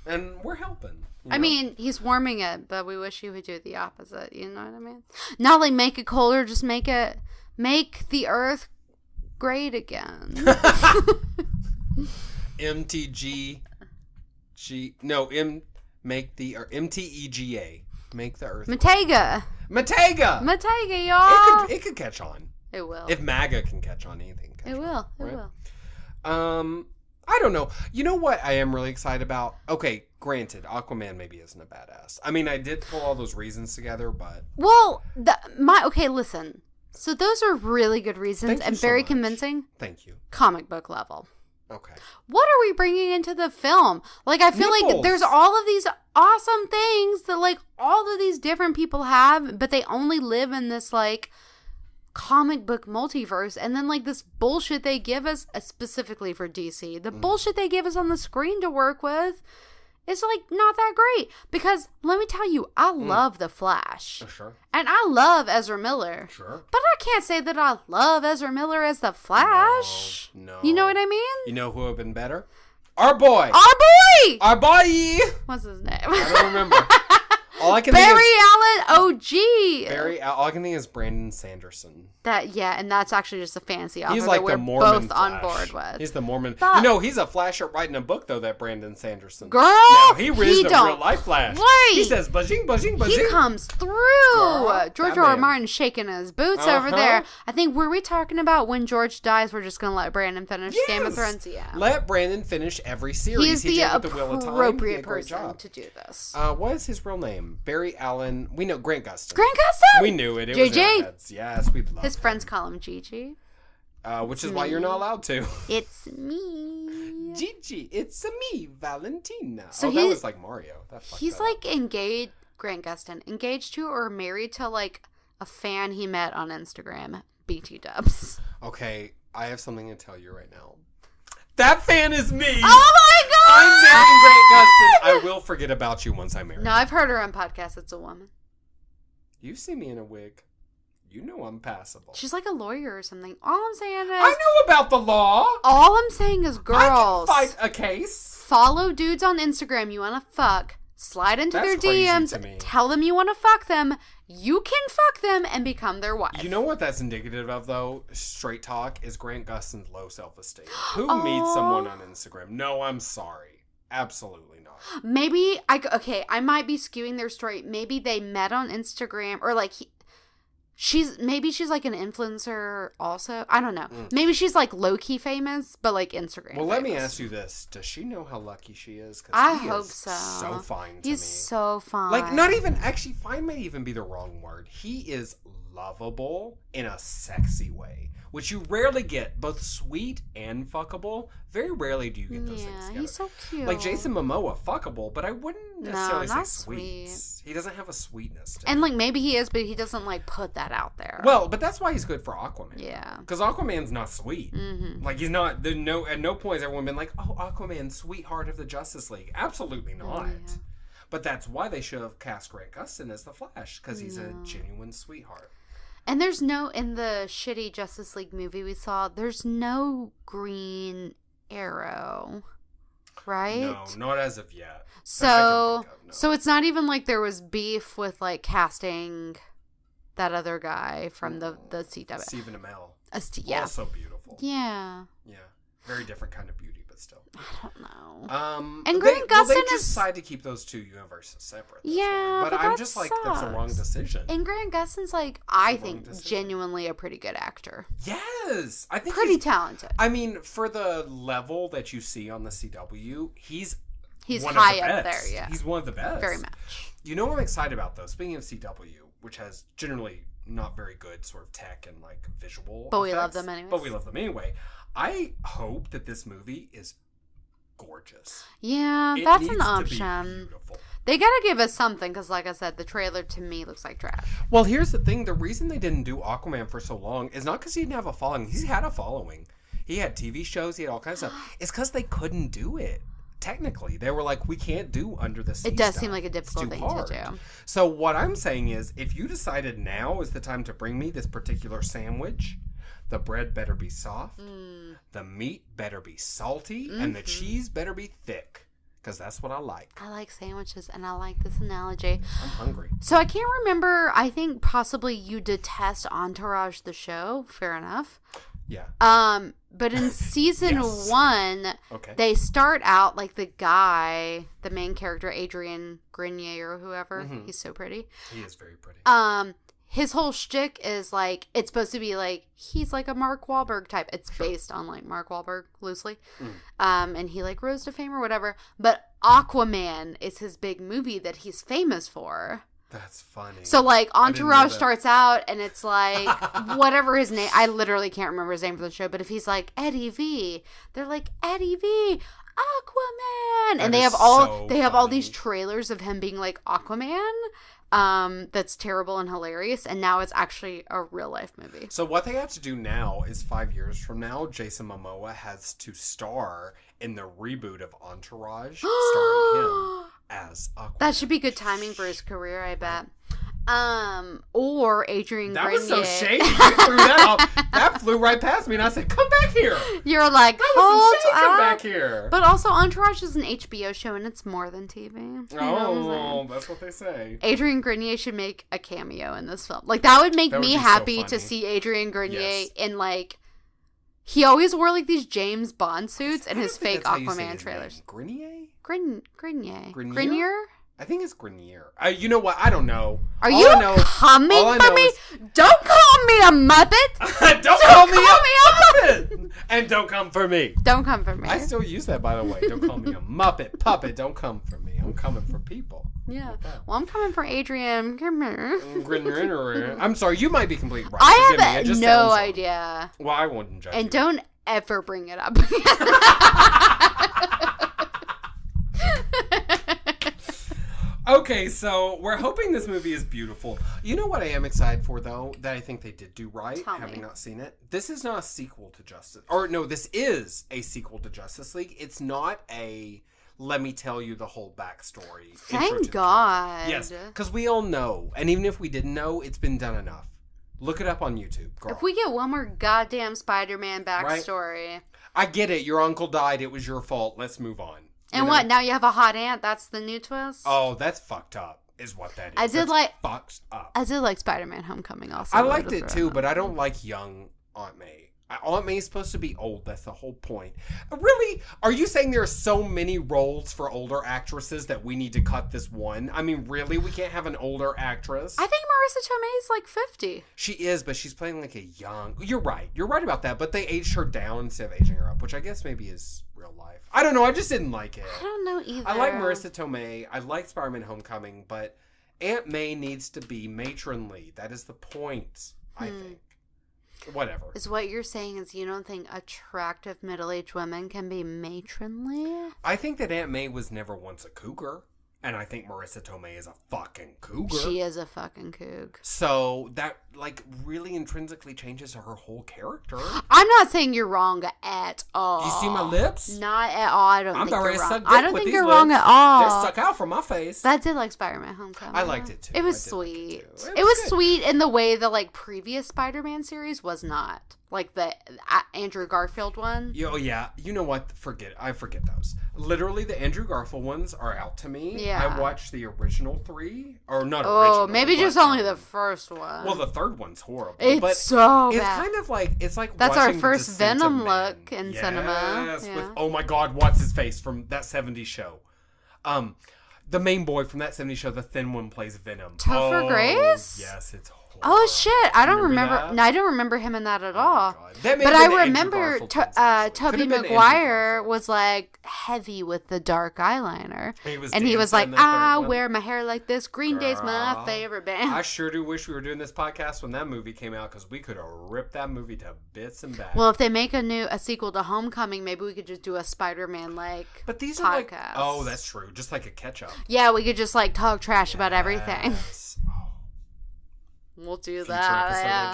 And we're helping. I mean, he's warming it, but we wish he would do the opposite. You know what I mean? Not like make it colder, just make the Earth great again. MTEGA. Make the Earth. Matega, y'all. It could catch on. It will. If MAGA can catch on, anything can catch It will. on, It right? will. I don't know. You know what I am really excited about? Okay, granted, Aquaman maybe isn't a badass. I mean, I did pull all those reasons together, but... Well, okay, listen. So those are really good reasons and very convincing. Thank you. Comic book level. Okay. What are we bringing into the film? Like, I feel like there's all of these awesome things that, like, all of these different people have, but they only live in this, like, comic book multiverse. And then, like, this bullshit they give us, specifically for DC, the bullshit they give us on the screen to work with is, like, not that great. Because, let me tell you, I love The Flash. Sure. And I love Ezra Miller. Sure. But I can't say that I love Ezra Miller as The Flash. No. You know what I mean? You know who would have been better? Our boy! Our boy! Our boy! What's his name? I don't remember. All I can Barry think is... Allen OG. All I can think is Brandon Sanderson. And that's actually just a fancy author He's like that the we're Mormon both on Flash. board with. He's the Mormon. But, you know, he's a Flasher writing a book, though, that Brandon Sanderson. Girl! Now, he is the don't. real life Flash. Wait! He says, buzzing, buzzing, buzzing. He comes through. Girl, George that R. man. Martin shaking his boots over there. I think, were we talking about when George dies, we're just going to let Brandon finish Game of Thrones? Yeah. Let Brandon finish every series. He's He the did with the Wheel of Time. appropriate Great person job. to do this. What is his real name? Barry Allen. We know Grant Gustin. Grant Gustin? We knew it. It was in our heads. Yes, we love His him. friends call him Gigi. Which is why you're not allowed to. It's me. Gigi, it's me, Valentina. So that was like Mario. He's like engaged, Grant Gustin, engaged to or married to like a fan he met on Instagram, BT Dubs. Okay, I have something to tell you right now. That fan is me. Oh my god! I'm marrying Grant Gustin. I will forget about you once I marry. No, I've heard her on podcasts. It's a woman. You see me in a wig. You know I'm passable. She's like a lawyer or something. All I'm saying is... I know about the law. All I'm saying is, girls... I can fight a case. Follow dudes on Instagram you want to fuck. Slide into That's their crazy DMs. to me. Tell them you want to fuck them. You can fuck them and become their wife. You know what that's indicative of, though? Straight talk is Grant Gustin's low self-esteem. Who meets someone on Instagram? No, I'm sorry. Absolutely not. Maybe, I might be skewing their story. Maybe they met on Instagram or like... She's like an influencer also. I don't know. Maybe she's like low-key famous, but like Instagram Well, let me famous. ask you this. Does she know how lucky she is? 'Cause I he hope is so. So fine to He's me. so fine. Like, not even... Actually, fine may even be the wrong word. He is lovable in a sexy way, which you rarely get. Both sweet and fuckable. Very rarely do you get those things together. He's so cute. Like Jason Momoa, fuckable, but I wouldn't necessarily say not sweet. sweet. He doesn't have a sweetness to And him. like maybe he is, but he doesn't like put that out there. Well, but that's why he's good for Aquaman. Yeah. Because Aquaman's not sweet. Mm-hmm. Like, he's not... At no point has everyone been like, oh, Aquaman, sweetheart of the Justice League. Absolutely not. Yeah. But that's why they should have cast Grant Gustin as the Flash, because he's a genuine sweetheart. And there's no, in the shitty Justice League movie we saw, there's no Green Arrow, right? No, not as of yet. So, No. so it's not even like there was beef with like casting that other guy from the CW. Stephen Amell. Yeah. Also beautiful. Yeah. Yeah. Very different kind of beauty, but still. I don't know. And Grant they Gustin just is- decide to keep those two universes separate. That's Yeah, why. but I'm that just like, that's a wrong sucks. decision. And Grant Gustin's like, I It's a wrong think, decision. genuinely a pretty good actor. Yes, I think Pretty he's talented. I mean, for the level that you see on the CW, he's one high of the up best. there, yeah. He's one of the best. Very much. You know what I'm excited about, though? Speaking of CW, which has generally not very good sort of tech and like visual But we love effects, them anyways. But we love them anyway. I hope that this movie is gorgeous. Yeah, It that's needs an to be option. beautiful. They gotta give us something, because like I said, the trailer to me looks like trash. Well, here's the thing. The reason they didn't do Aquaman for so long is not because he didn't have a following. He's had a following. He had TV shows. He had all kinds of stuff. It's because they couldn't do it. Technically, they were like, we can't do Under the Sea It does stuff. seem like a It's difficult too thing hard. to do. So what I'm saying is, if you decided now is the time to bring me this particular sandwich, the bread better be soft, the meat better be salty, and the cheese better be thick. because that's what I like. I like sandwiches, and I like this analogy. I'm hungry. So I can't remember. I think possibly you detest Entourage the show. Fair enough. Yeah. But in season Yes. 1, Okay. they start out like the guy, the main character, Adrian Grenier or whoever. Mhm. He's so pretty. He is very pretty. His whole shtick is like, it's supposed to be like, he's like a Mark Wahlberg type. It's based on like Mark Wahlberg loosely. And he like rose to fame or whatever. But Aquaman is his big movie that he's famous for. That's funny. So like Entourage that. starts out and it's like whatever his name, I literally can't remember his name for the show, but if he's like Eddie V, they're like Eddie V, Aquaman, and they have all funny. these trailers of him being like Aquaman. That's terrible and hilarious, and now it's actually a real life movie. So what they have to do now is 5 years from now, Jason Momoa has to star in the reboot of Entourage, starring him as Aquaman. That should be good timing for his career, I bet. Or Adrian That Grenier. was so shady. You threw that out. That flew right past me, and I said, "Come back here." You're like, That was hold some shade. Come up. back here. But also, Entourage is an HBO show, and it's more than TV. You know what I'm saying? That's what they say. Adrian Grenier should make a cameo in this film. Like, that would make That would me be so happy to funny. see Adrian Grenier Yes. in, like... He always wore, like, these James Bond suits and I his don't think fake that's how you say Aquaman his trailers. name. Grenier? Grenier? Grenier? Grenier? I think it's Grenier. You know what? I don't know. Are All you I know- coming all I for know me? is- Don't call me a Muppet! Don't call me a Muppet! And don't come for me. Don't come for me. I still use that, by the way. Don't call me a Muppet. Puppet, don't come for me. I'm coming for people. Yeah. Well, I'm coming for Adrian. Come here. I'm sorry, you might be completely right. I Forgive me, it have just no sounds wrong. idea. Well, I wouldn't judge And you. don't ever bring it up. Okay, so we're hoping this movie is beautiful. You know what I am excited for, though, that I think they did do right, Tell having me. not seen it? This is not a sequel to Justice... Or, no, this is a sequel to Justice League. It's not a, let me tell you the whole backstory. intro to Thank the God. character. Yes, because we all know, and even if we didn't know, it's been done enough. Look it up on YouTube, girl. If we get one more goddamn Spider-Man backstory. I get it. Your uncle died. It was your fault. Let's move on. You And know? what? Now you have a hot aunt? That's the new twist? Oh, that's fucked up, is what that is. I did That's like- fucked up. I did like Spider-Man Homecoming also. I liked it too, but I don't like young Aunt May. Aunt May is supposed to be old. That's the whole point. Really? Are you saying there are so many roles for older actresses that we need to cut this one? I mean, really? We can't have an older actress? I think Marissa Tomei is like 50. She is, but she's playing like a young... You're right. You're right about that, but they aged her down instead of aging her up, which I guess maybe is real life. I don't know. I just didn't like it. I don't know either. I like Marissa Tomei. I like Spider-Man Homecoming, but Aunt May needs to be matronly. That is the point, I think. Whatever. Is what you're saying is you don't think attractive middle-aged women can be matronly? I think that Aunt May was never once a cougar, and I think Marissa Tomei is a fucking cougar. She is a fucking coog. So that, like, really intrinsically changes her whole character. I'm not saying you're wrong at all. You see my lips? Not at all. I don't I'm think about you're ready to wrong. suck I dick don't with think these you're lips. wrong at all. They're stuck out from my face. That did like Spider-Man Homecoming. I liked it too. It was I did sweet. like it too. It was good. sweet in the way the like previous Spider-Man series was not. Like the Andrew Garfield one. Oh yeah, you know what? I forget those. Literally, the Andrew Garfield ones are out to me. Yeah. I watched the original 3, or not Oh, original. maybe but, just only the first one. Well, the third one's horrible. it's but so it's bad. kind of like That's our watching The first Descent of Venom Man. look in cinema. Yes, Yeah. with oh my god, what's his face from that '70s show? The main boy from that '70s show, the thin one, plays Venom. Topher Grace? Yes, it's horrible. Oh shit! I don't remember. that? No, I don't remember him in that at Oh, all. my God. That may But have I been the Andrew remember Garfield ones, actually. Tobey Could've been Andrew Maguire Garfield. was like heavy with the dark eyeliner, He was and he was like, dancing in that third "I one. wear my hair like this. Green Day's my Girl. favorite band." I sure do wish we were doing this podcast when that movie came out, because we could have ripped that movie to bits and bats. Well, if they make a sequel to Homecoming, maybe we could just do a Spider-Man like. but these are like, podcast. oh, that's true, just like a catch-up. Yeah, we could just like talk trash about everything. Yes. Oh, We'll do future that. episode Yeah.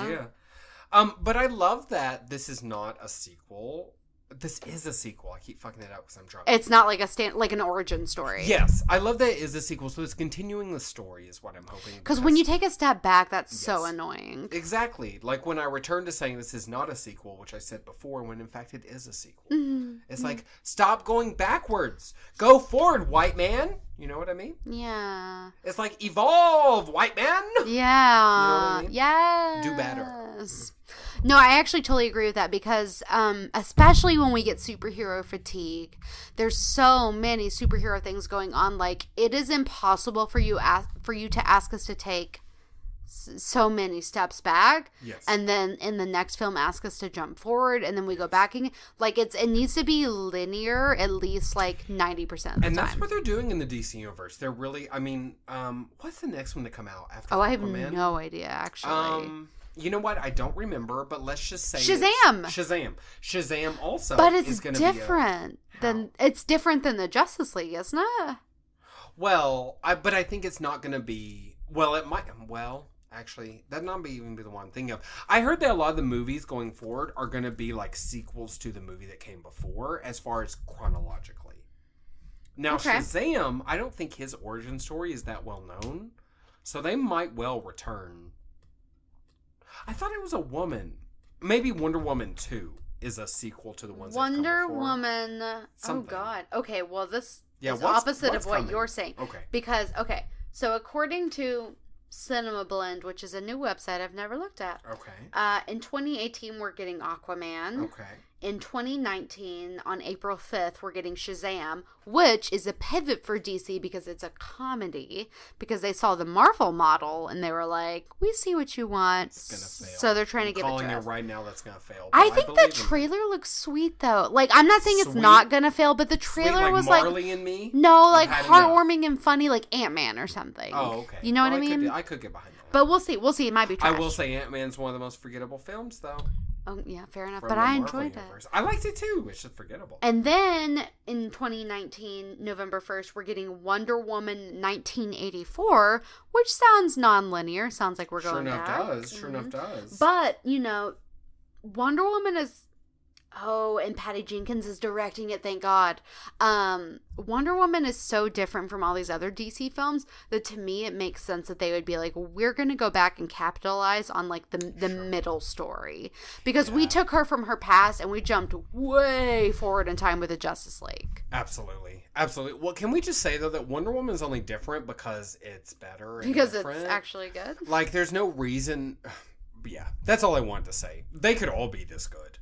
idea. But I love that this is not a sequel. This is a sequel. I keep fucking it up because I'm drunk. It's not like like an origin story. Yes, I love that it is a sequel, so it's continuing the story is what I'm hoping. Because when you take a step back, that's so annoying. Exactly. Like when I returned to saying this is not a sequel, which I said before, when in fact it is a sequel. It's like, stop going backwards. Go forward, white man. You know what I mean? Yeah. It's like, evolve, white man. Yeah. You know what I mean? Yeah. Do better. No, I actually totally agree with that because especially when we get superhero fatigue, there's so many superhero things going on. Like, it is impossible for you to ask us to take so many steps back. Yes. And then in the next film ask us to jump forward, and then we go back and like it needs to be linear at least like 90% of the time. And that's what they're doing in the DC universe. They're really, I mean, what's the next one to come out after Aquaman? I have no idea actually. You know what? I don't remember, but let's just say Shazam. Shazam also. But it's is gonna different it's different than the Justice League, isn't it? Well, but I think it's not going to be. Well, it might. Well, actually, that not even be the one I'm thinking of. I heard that a lot of the movies going forward are going to be like sequels to the movie that came before, as far as chronologically. Now, Okay. Shazam, I don't think his origin story is that well known, so they might well return. I thought it was a woman. Maybe Wonder Woman 2 is a sequel to the ones that come Wonder before. Woman. Something. Oh God. Okay, well this Yeah, is what's opposite of what coming? you're saying. Okay. Because so according to Cinema Blend, which is a new website I've never looked at. Okay. In 2018 we're getting Aquaman. Okay. In 2019, on April 5th, we're getting Shazam, which is a pivot for DC because it's a comedy. Because they saw the Marvel model and they were like, "We see what you want." It's gonna fail. So they're trying to give it calling to it us. right now. That's gonna fail. I but think the believe in trailer looks sweet though. Like, I'm not saying it's Sweet? not gonna fail, but the Sweet, trailer like was Marley like and Me. no, like I've had enough. heartwarming and funny, like Ant-Man or something. Oh, okay. You know Well, what I mean? I could get behind that. But we'll see. We'll see. It might be trash. I will say Ant-Man's one of the most forgettable films, though. Oh yeah, fair enough. from But the I Marvel enjoyed universe. it. I liked it too. It's just forgettable. And then in 2019, November 1st, we're getting Wonder Woman 1984, which sounds non-linear. Sounds like we're Sure going enough back. does. Sure enough does. But, you know, Wonder Woman is... Oh, and Patty Jenkins is directing it, thank God. Wonder Woman is so different from all these other DC films that to me it makes sense that they would be like, we're going to go back and capitalize on like the middle story. Because we took her from her past and we jumped way forward in time with the Justice League. Absolutely. Absolutely. Well, can we just say, though, that Wonder Woman's only different because it's better and Because different? it's actually good. Like, there's no reason... Yeah, that's all I wanted to say. They could all be this good.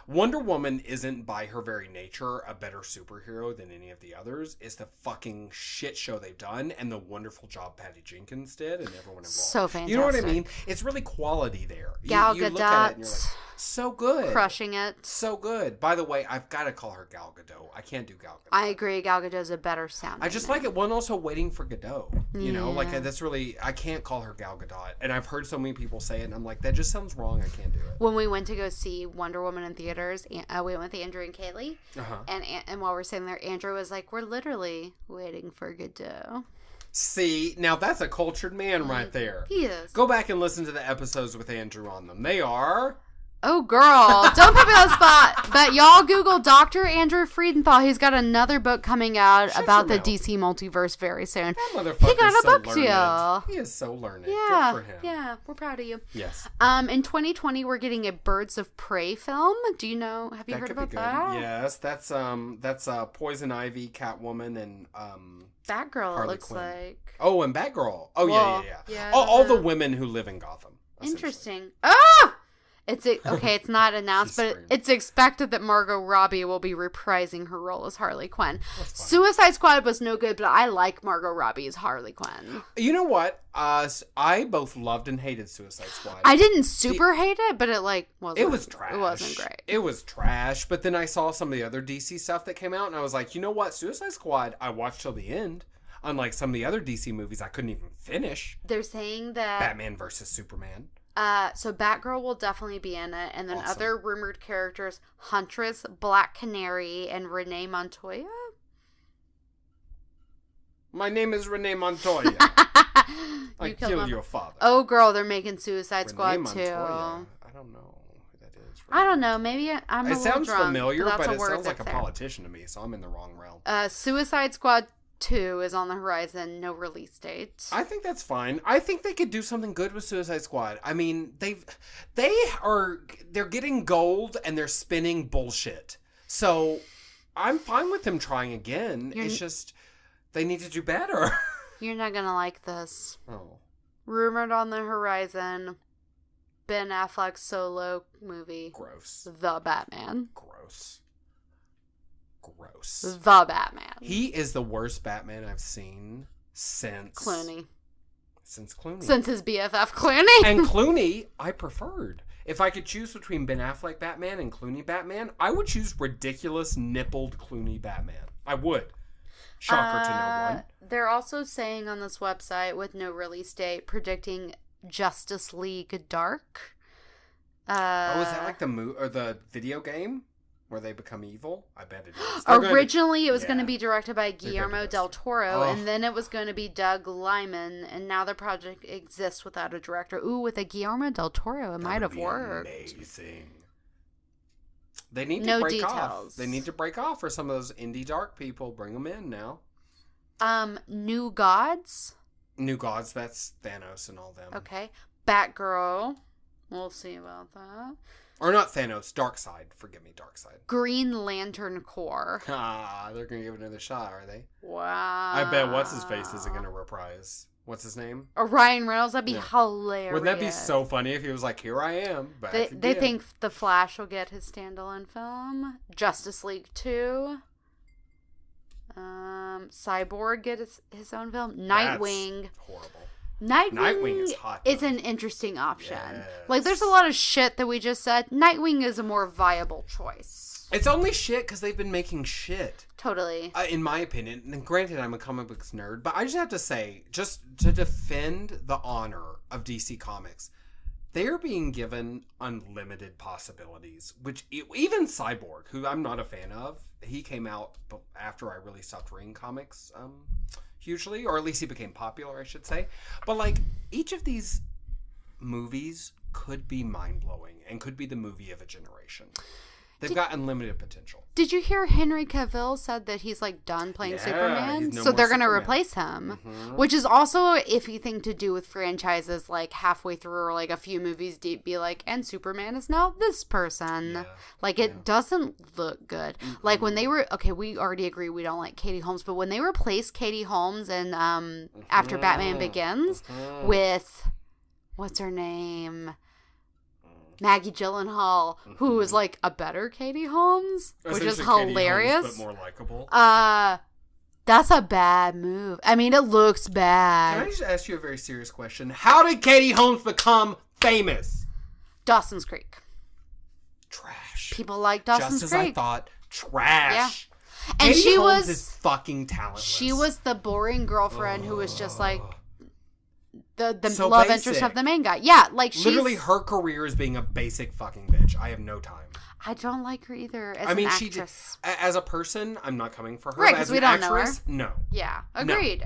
Wonder Woman isn't, by her very nature, a better superhero than any of the others. It's the fucking shit show they've done and the wonderful job Patty Jenkins did and everyone involved. So fantastic. You know what I mean? It's really quality there. Gal you look at it and you're Gadot. like, so good. Crushing it. So good. By the way, I've got to call her Gal Gadot. I can't do Gal Gadot. I agree. Gal Gadot's a better sound. I just like it. One, also waiting for Godot. You know, like Yeah. that's really, I can't call her Gal Gadot. And I've heard so many people say it, and I'm like, that just sounds wrong. I can't do it. When we went to go see Wonder Woman in theaters, we went with Andrew and Kaylee, Uh-huh. and while we're sitting there, Andrew was like, "We're literally waiting for Godot." See, now that's a cultured man right there. He is. Go back and listen to the episodes with Andrew on them. They are... Oh, girl. Don't put me on the spot. But y'all Google Dr. Andrew Friedenthal. He's got another book coming out Shut about your the mouth. DC multiverse very soon. That motherfucker's He got a so book learned. deal. He is so learned. Yeah. Good for him. Yeah. We're proud of you. Yes. In 2020, we're getting a Birds of Prey film. Do you know? Have you That heard could about be good. that? Yes, that's Poison Ivy, Catwoman, and Batgirl, Harley it looks Quinn. like. Oh, and Batgirl. Oh, Well, yeah. yeah, all the the- women who live in Gotham. essentially. Interesting. Ah! Okay, it's not announced, She but screamed. it's expected that Margot Robbie will be reprising her role as Harley Quinn. That's fine. Suicide Squad was no good, but I like Margot Robbie as Harley Quinn. You know what? I both loved and hated Suicide Squad. I didn't super hate it, but it wasn't. It was trash. It wasn't great. It was trash. But then I saw some of the other DC stuff that came out, and I was like, you know what? Suicide Squad, I watched till the end. Unlike some of the other DC movies, I couldn't even finish. They're saying that Batman versus Superman. so Batgirl will definitely be in it, and then Awesome. other rumored characters: Huntress, Black Canary, and Renee Montoya. My name is Renee Montoya. I You killed him. your father. Oh, girl, they're making Suicide Renee Squad Montoya. too. I don't know who that is. I don't know. Maybe I'm a It little sounds drunk, familiar, that's but a it word sounds like a that's there. politician to me, so I'm in the wrong realm. Suicide Squad 2 is on the horizon. No release date. I think that's fine. I think they could do something good with Suicide Squad. I mean, they're getting gold and they're spinning bullshit. So I'm fine with them trying again. It's just they need to do better. You're not gonna like this. Oh. Rumored on the horizon, Ben Affleck's solo movie. Gross. The Batman. Gross. The Batman. He is the worst Batman I've seen since Clooney. Since Clooney. Since his BFF Clooney. And Clooney, I preferred. If I could choose between Ben Affleck Batman and Clooney Batman, I would choose ridiculous nippled Clooney Batman. I would. Shocker to no one. They're also saying on this website with no release date, predicting Justice League Dark. Is that like the video game where they become evil? I bet it is. Originally, it was going to be directed by Guillermo del Toro, and then it was going to be Doug Liman, and now the project exists without a director. Ooh, with a Guillermo del Toro, it might have worked. Amazing. They need to No break details. off. They need to break off for some of those indie dark people. Bring them in now. New Gods. New Gods, that's Thanos and all them. Okay. Batgirl. We'll see about that. Or not Thanos, Darkseid. Forgive me, Darkseid. Green Lantern Corps. They're going to give it another shot, are they? Wow. I bet What's-His-Face isn't going to reprise. What's his name? Ryan Reynolds, that'd be hilarious. Wouldn't that be so funny if he was like, here I am, back again. They think The Flash will get his standalone film. Justice League 2. Cyborg get his own film. Nightwing. That's horrible. Nightwing is hot. is an interesting option. Yes. Like, there's a lot of shit that we just said. Nightwing is a more viable choice. It's only shit because they've been making shit. Totally. In my opinion, and granted I'm a comic books nerd, but I just have to say, just to defend the honor of DC Comics, they are being given unlimited possibilities, which even Cyborg, who I'm not a fan of, he came out after I really stopped reading comics hugely, or at least he became popular, I should say. But like, each of these movies could be mind-blowing and could be the movie of a generation. They've got unlimited potential. Did you hear Henry Cavill said that he's like done playing Superman? No so they're going to Superman. replace him. Mm-hmm. Which is also an iffy thing to do with franchises, like halfway through or like a few movies deep, be like, and Superman is now this person. Yeah. Like, it doesn't look good. Mm-hmm. Like, when they were, okay, we already agree we don't like Katie Holmes, but when they replaced Katie Holmes in after Batman Begins with, what's her name? Maggie Gyllenhaal, who is like a better Katie Holmes, which is hilarious. Holmes, but more likable. That's a bad move. I mean, it looks bad. Can I just ask you a very serious question? How did Katie Holmes become famous? Dawson's Creek. Trash. People like Dawson's Just Creek. as I thought, trash. Yeah. And Katie she Holmes was is fucking talentless. She was the boring girlfriend who was just like the So love basic. interest of the main guy. Yeah, like she's Literally, her career is being a basic fucking bitch. I have no time. I don't like her either as I mean, an she actress. as a person, I'm not coming for her. Right, But 'cause as we an don't know her. actress, no. Yeah, agreed.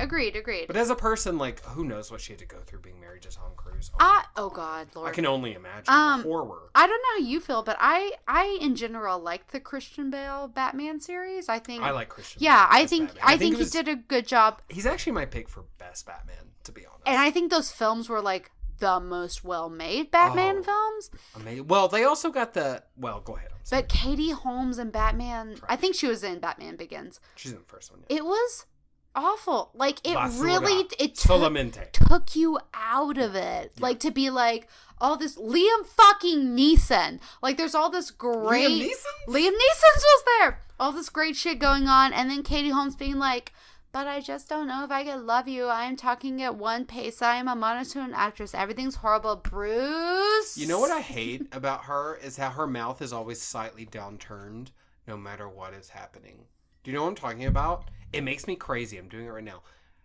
But as a person, like, who knows what she had to go through being married to Tom Cruise? Oh God, Lord. I can only imagine the horror. I don't know how you feel, but I in general like the Christian Bale Batman series. I think I like Christian. Yeah, Bale I as think Batman. I think he did a good job. He's actually my pick for best Batman, to be honest. And I think those films were like the most well-made Batman films. Amazing. Well, they also got the. Well, go ahead. But Katie Holmes and Batman, I think she was in Batman Begins. She's in the first one. Yeah. It was awful. Like, it Basura. really Solamente. took you out of it. Yeah. Like, to be like, all this Liam fucking Neeson. Like, there's all this great Liam Neeson was there. All this great shit going on, and then Katie Holmes being like, but I just don't know if I could love you. I am talking at one pace. I am a monotone actress. Everything's horrible. Bruce. You know what I hate about her is how her mouth is always slightly downturned no matter what is happening. Do you know what I'm talking about? It makes me crazy. I'm doing it right now.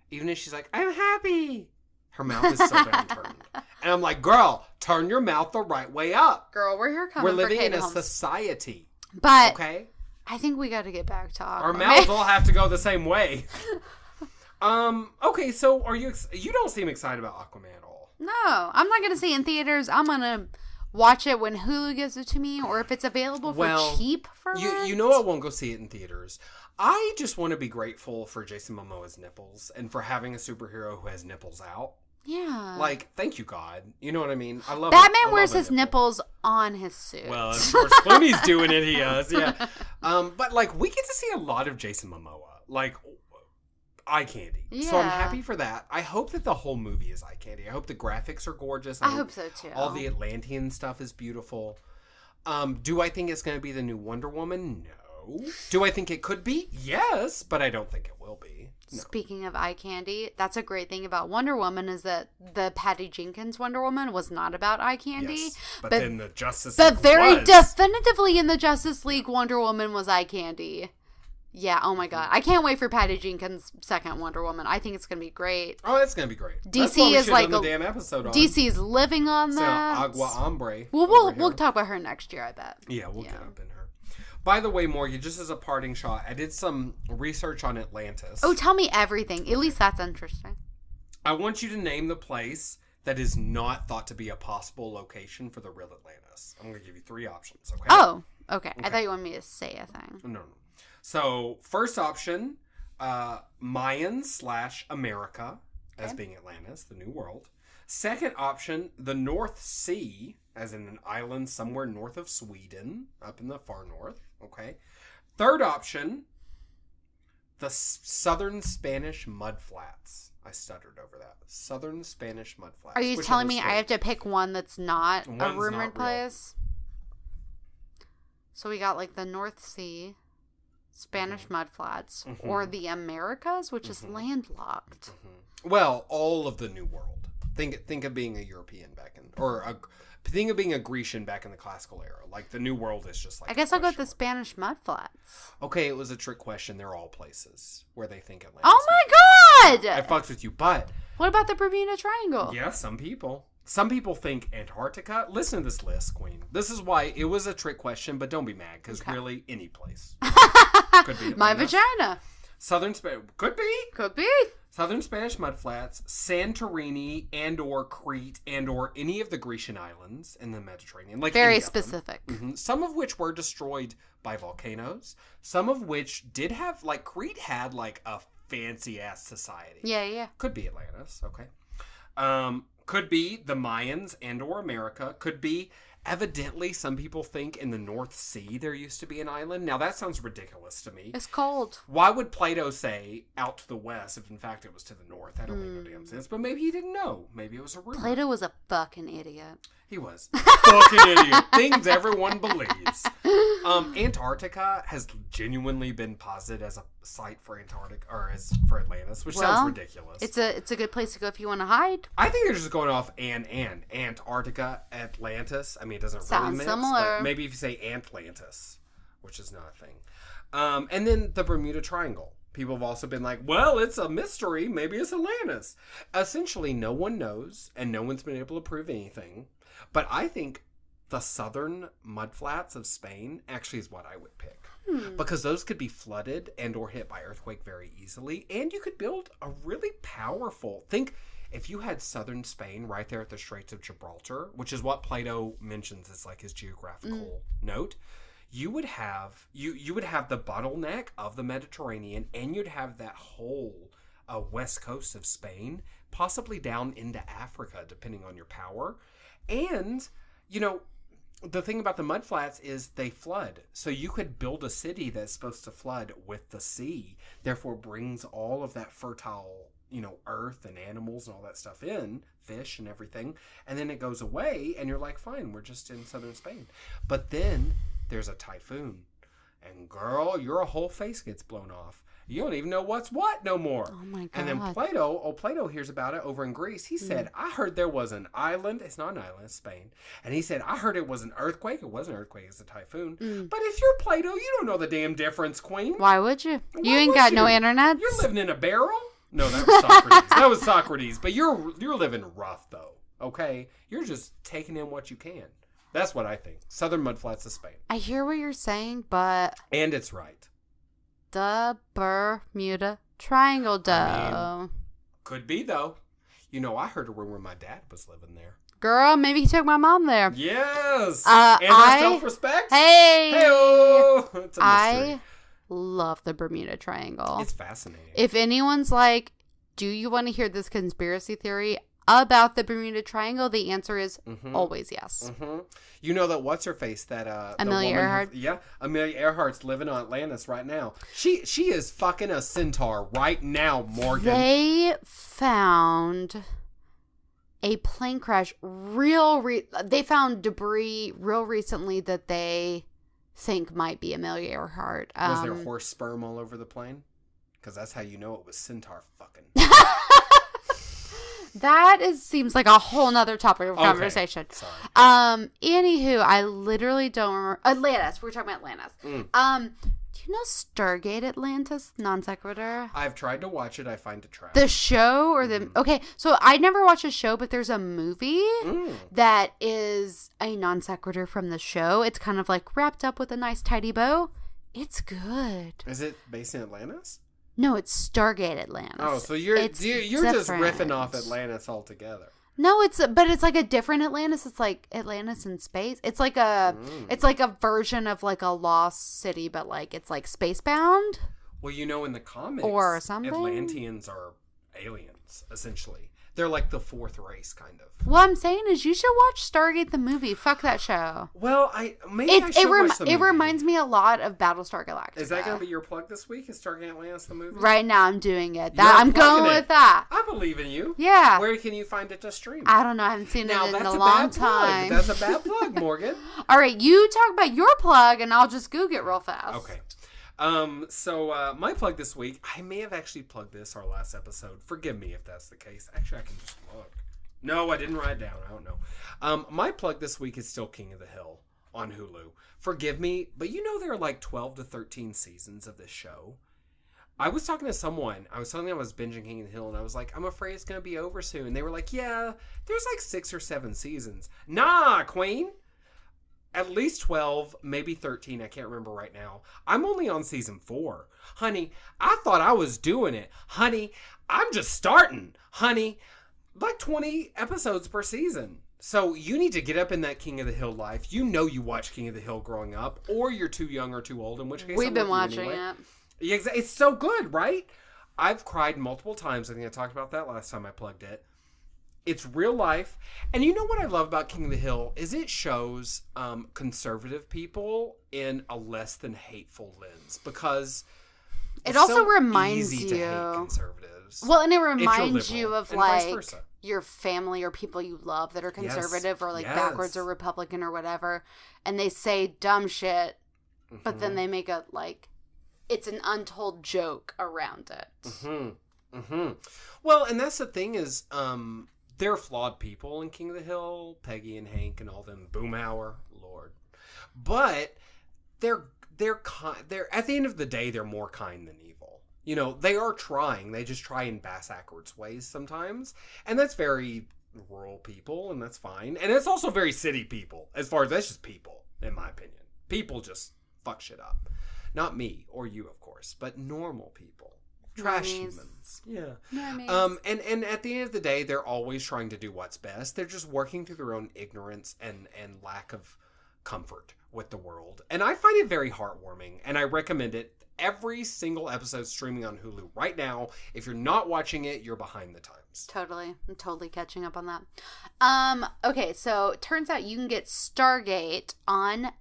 Even if she's like, I'm happy. Her mouth is so downturned. And I'm like, girl, turn your mouth the right way up. Girl, we're here coming We're living for in Katie a Holmes. society. But okay? I think we got to get back to Aquaman. Our mouths all have to go the same way. Okay, so you don't seem excited about Aquaman at all. No, I'm not going to see it in theaters. I'm going to watch it when Hulu gives it to me, or if it's available for cheap for rent. You know I won't go see it in theaters. I just want to be grateful for Jason Momoa's nipples and for having a superhero who has nipples out. Yeah. Like, thank you, God. You know what I mean? I love Batman wears his nipples on his suit. Well, if George Clooney's doing it, he does, yeah. But, like, we get to see a lot of Jason Momoa. Like, eye candy. Yeah. So I'm happy for that. I hope that the whole movie is eye candy. I hope the graphics are gorgeous. I hope so, too. All the Atlantean stuff is beautiful. Do I think it's going to be the new Wonder Woman? No. Do I think it could be? Yes, but I don't think it will be. No. Speaking of eye candy, that's a great thing about Wonder Woman is that the Patty Jenkins Wonder Woman was not about eye candy. Yes, but then the Justice League But very was. definitively in the Justice League, Wonder Woman was eye candy. Yeah, oh my God. I can't wait for Patty Jenkins' second Wonder Woman. I think it's going to be great. Oh, it's going to be great. DC That's what we is should like have done the damn episode on. DC's living on that. Agua Hombre. Well, we'll talk about her next year, I bet. Yeah, we'll get up in her. By the way, Morgan, just as a parting shot, I did some research on Atlantis. Oh, tell me everything. At least that's interesting. I want you to name the place that is not thought to be a possible location for the real Atlantis. I'm going to give you 3 options, okay? Oh, okay. I thought you wanted me to say a thing. No. So, first option, Mayan/America as being Atlantis, the New World. Second option, the North Sea, as in an island somewhere north of Sweden, up in the far north. Okay. Third option, the southern Spanish mudflats. I stuttered over that. Southern Spanish mudflats. Are you telling me I have to pick one that's not a rumored place? So we got like the North Sea, Spanish mudflats, or the Americas, which is landlocked. Well, all of the New World. Think of being a European back in, think of being a Grecian back in the classical era. Like the New World is just like. I guess I'll go with the Spanish mudflats. Okay, it was a trick question. They're all places where they think Atlantis. Oh my God! I fucked with you, but what about the Bermuda Triangle? Yeah, some people think Antarctica. Listen to this list, Queen. This is why it was a trick question, but don't be mad because really any place could be Atlantis. My vagina. Southern Spain could be. Southern Spanish mudflats, Santorini, and/or Crete, and/or any of the Grecian islands in the Mediterranean. Like very specific. Some of which were destroyed by volcanoes. Some of which did have, like Crete had like a fancy ass society. Yeah. Could be Atlantis. Okay. Could be the Mayans and/or America. Could be. Evidently, some people think in the North Sea there used to be an island. Now, that sounds ridiculous to me. It's cold. Why would Plato say out to the west if, in fact, it was to the north? That don't make no damn sense. But maybe he didn't know. Maybe it was a rumor. Plato was a fucking idiot. He was. Fucking idiot. Things everyone believes. Antarctica has genuinely been posited as a site for for Atlantis, which sounds ridiculous. It's a good place to go if you want to hide. I think they're just going off Antarctica, Atlantis. I mean, it doesn't sounds really mix, similar. But maybe if you say Atlantis, which is not a thing. And then the Bermuda Triangle. People have also been like, well, it's a mystery. Maybe it's Atlantis. Essentially, no one knows, and no one's been able to prove anything. But I think the southern mudflats of Spain actually is what I would pick. Because those could be flooded and or hit by earthquake very easily. And you could build a really powerful... Think if you had southern Spain right there at the Straits of Gibraltar, which is what Plato mentions as like his geographical note... You would have you would have the bottleneck of the Mediterranean, and you'd have that whole west coast of Spain, possibly down into Africa, depending on your power. And the thing about the mudflats is they flood, so you could build a city that's supposed to flood with the sea. Therefore, brings all of that fertile earth and animals and all that stuff in, fish and everything, and then it goes away, and you're like, fine, we're just in southern Spain. But then there's a typhoon, and girl, your whole face gets blown off. You don't even know what's what no more. Oh my God. And then Plato hears about it over in Greece. He said, I heard there was an island. It's not an island, it's Spain. And he said, I heard it was an earthquake. It wasn't an earthquake, it's a typhoon. But if you're Plato, you don't know the damn difference, Queen. Why would you? You ain't got no internet. You're living in a barrel? No, that was Socrates. That was Socrates. But you're living rough, though, okay? You're just taking in what you can. That's what I think. Southern mudflats of Spain. I hear what you're saying, but... And it's right. The Bermuda Triangle, though. Could be, though. I heard a rumor my dad was living there. Girl, maybe he took my mom there. Yes. And her self-respect. Hey. Hey-o. It's a mystery. I love the Bermuda Triangle. It's fascinating. If anyone's like, do you want to hear this conspiracy theory about the Bermuda Triangle? The answer is always yes. Mm-hmm. You know that what's her face? That Amelia Earhart. Amelia Earhart's living on Atlantis right now. She is fucking a centaur right now, Morgan. They found a plane crash they found debris real recently that they think might be Amelia Earhart. Was there horse sperm all over the plane? Because that's how you know it was centaur fucking. Seems like a whole nother topic of conversation. Sorry. Anywho, I literally don't remember. Atlantis. We're talking about Atlantis. Do you know Stargate Atlantis? Non sequitur. I've tried to watch it. I find it trash. The show or the... Okay, so I never watched a show, but there's a movie that is a non sequitur from the show. It's kind of like wrapped up with a nice tidy bow. It's good. Is it based in Atlantis? No, it's Stargate Atlantis. Oh, so you're just riffing off Atlantis altogether. No, it's like a different Atlantis. It's like Atlantis in space. It's like a version of like a lost city, but like it's like spacebound. Well, you know, in the comics, or something, Atlanteans are aliens essentially. They're like the fourth race, kind of. What I'm saying is, you should watch Stargate the movie. Fuck that show. Well, I should watch the movie. It reminds me a lot of Battlestar Galactica. Is that going to be your plug this week? Is Stargate Atlantis the movie? Right now, I'm doing it. I'm going with that. I believe in you. Yeah. Where can you find it to stream? I don't know. I haven't seen it in a long time. That's a bad plug, Morgan. All right, you talk about your plug, and I'll just Google it real fast. Okay. So my plug this week, I may have actually plugged this our last episode. Forgive me if that's the case. Actually, I can just look. No, I didn't write it down. I don't know. My plug this week is still King of the Hill on Hulu. Forgive me, but you know there are like 12 to 13 seasons of this show. I was talking to someone. I was telling them I was binging King of the Hill, and I was like, I'm afraid it's going to be over soon. And they were like, yeah, there's like 6 or 7 seasons. Nah, Queen. At least 12, maybe 13. I can't remember right now. I'm only on season 4. Honey, I thought I was doing it. Honey, I'm just starting. Honey, like 20 episodes per season. So you need to get up in that King of the Hill life. You know you watched King of the Hill growing up, or you're too young or too old, in which case we've been watching it. Yeah, it's so good, right? I've cried multiple times. I think I talked about that last time I plugged it. It's real life. And you know what I love about King of the Hill is it shows conservative people in a less than hateful lens, because it also reminds easy you to hate conservatives. Well, and it reminds you of like vice versa. Your family or people you love that are conservative or like backwards or Republican or whatever, and they say dumb shit, but then they make a like it's an untold joke around it. Well, and that's the thing is they're flawed people in King of the Hill, Peggy and Hank and all them, Boomhauer, Lord. But they're at the end of the day, they're more kind than evil. You know, they are trying. They just try in bass-ackwards ways sometimes. And that's very rural people, and that's fine. And it's also very city people, as far as that's just people, in my opinion. People just fuck shit up. Not me, or you, of course, but normal people. Trash humans. Yeah. And at the end of the day, they're always trying to do what's best. They're just working through their own ignorance and lack of comfort with the world. And I find it very heartwarming, and I recommend it. Every single episode streaming on Hulu right now. If you're not watching it, you're behind the times. Totally. I'm totally catching up on that. Okay, so it turns out you can get Stargate on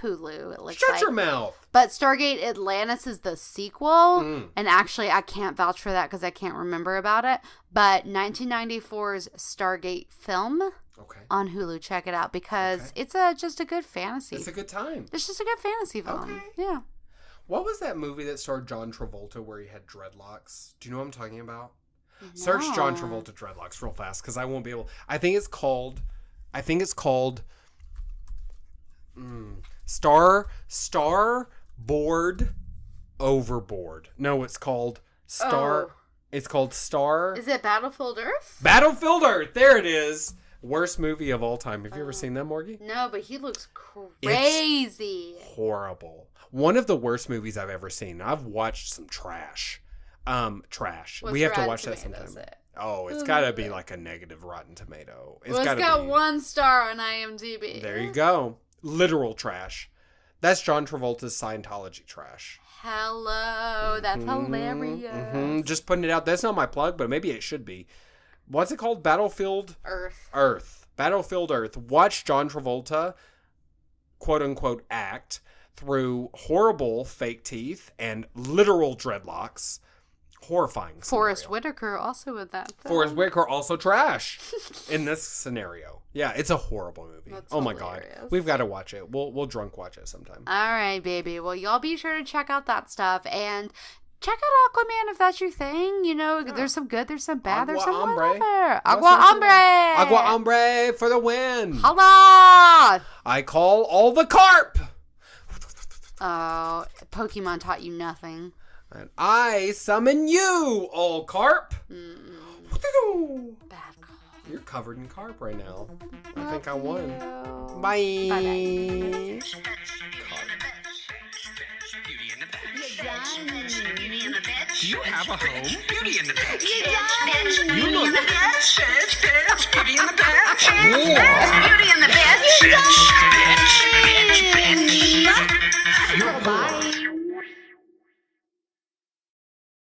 Hulu. It looks Shut your mouth. But Stargate Atlantis is the sequel. And actually, I can't vouch for that because I can't remember about it. But 1994's Stargate film on Hulu. Check it out because it's just a good fantasy. It's a good time. It's just a good fantasy film. Yeah. What was that movie that starred John Travolta where he had dreadlocks? Do you know what I'm talking about? No. Search John Travolta dreadlocks real fast because I won't be able. I think it's called Starboard Overboard. No, it's called Star. Oh. It's called Star. Is it Battlefield Earth? Battlefield Earth. There it is. Worst movie of all time. Have you ever seen that, Morgie? No, but he looks crazy. It's horrible. One of the worst movies I've ever seen. I've watched some trash. Trash. What's we have to Rotten watch that Tomatoes sometime. Oh, it's got to be like a negative Rotten Tomato. It's got 1 star on IMDb. There you go. Literal trash. That's John Travolta's Scientology trash. Hello. That's hilarious. Just putting it out. That's not my plug, but maybe it should be. What's it called? Battlefield? Earth. Battlefield Earth. Watch John Travolta, quote unquote, act through horrible fake teeth and literal dreadlocks. Horrifying scenario. Forrest Whitaker also with that film. Forrest Whitaker also trash in this scenario. Yeah, it's a horrible movie. That's oh my hilarious. God. We've got to watch it. We'll drunk watch it sometime. All right, baby. Well, y'all be sure to check out that stuff and check out Aquaman if that's your thing. You know, there's some good, there's some bad, there's some whatever. Agua Hombre! Agua Hombre for the win. Holla! I call all the carp. Oh, Pokemon taught you nothing. And I summon you, all carp. Bad call. You're covered in carp right now. I think I won. You. Bye. Bye-bye. Do you have a home? Beauty in the Bed. You look. Beauty in the Bed. Beauty in the Bed.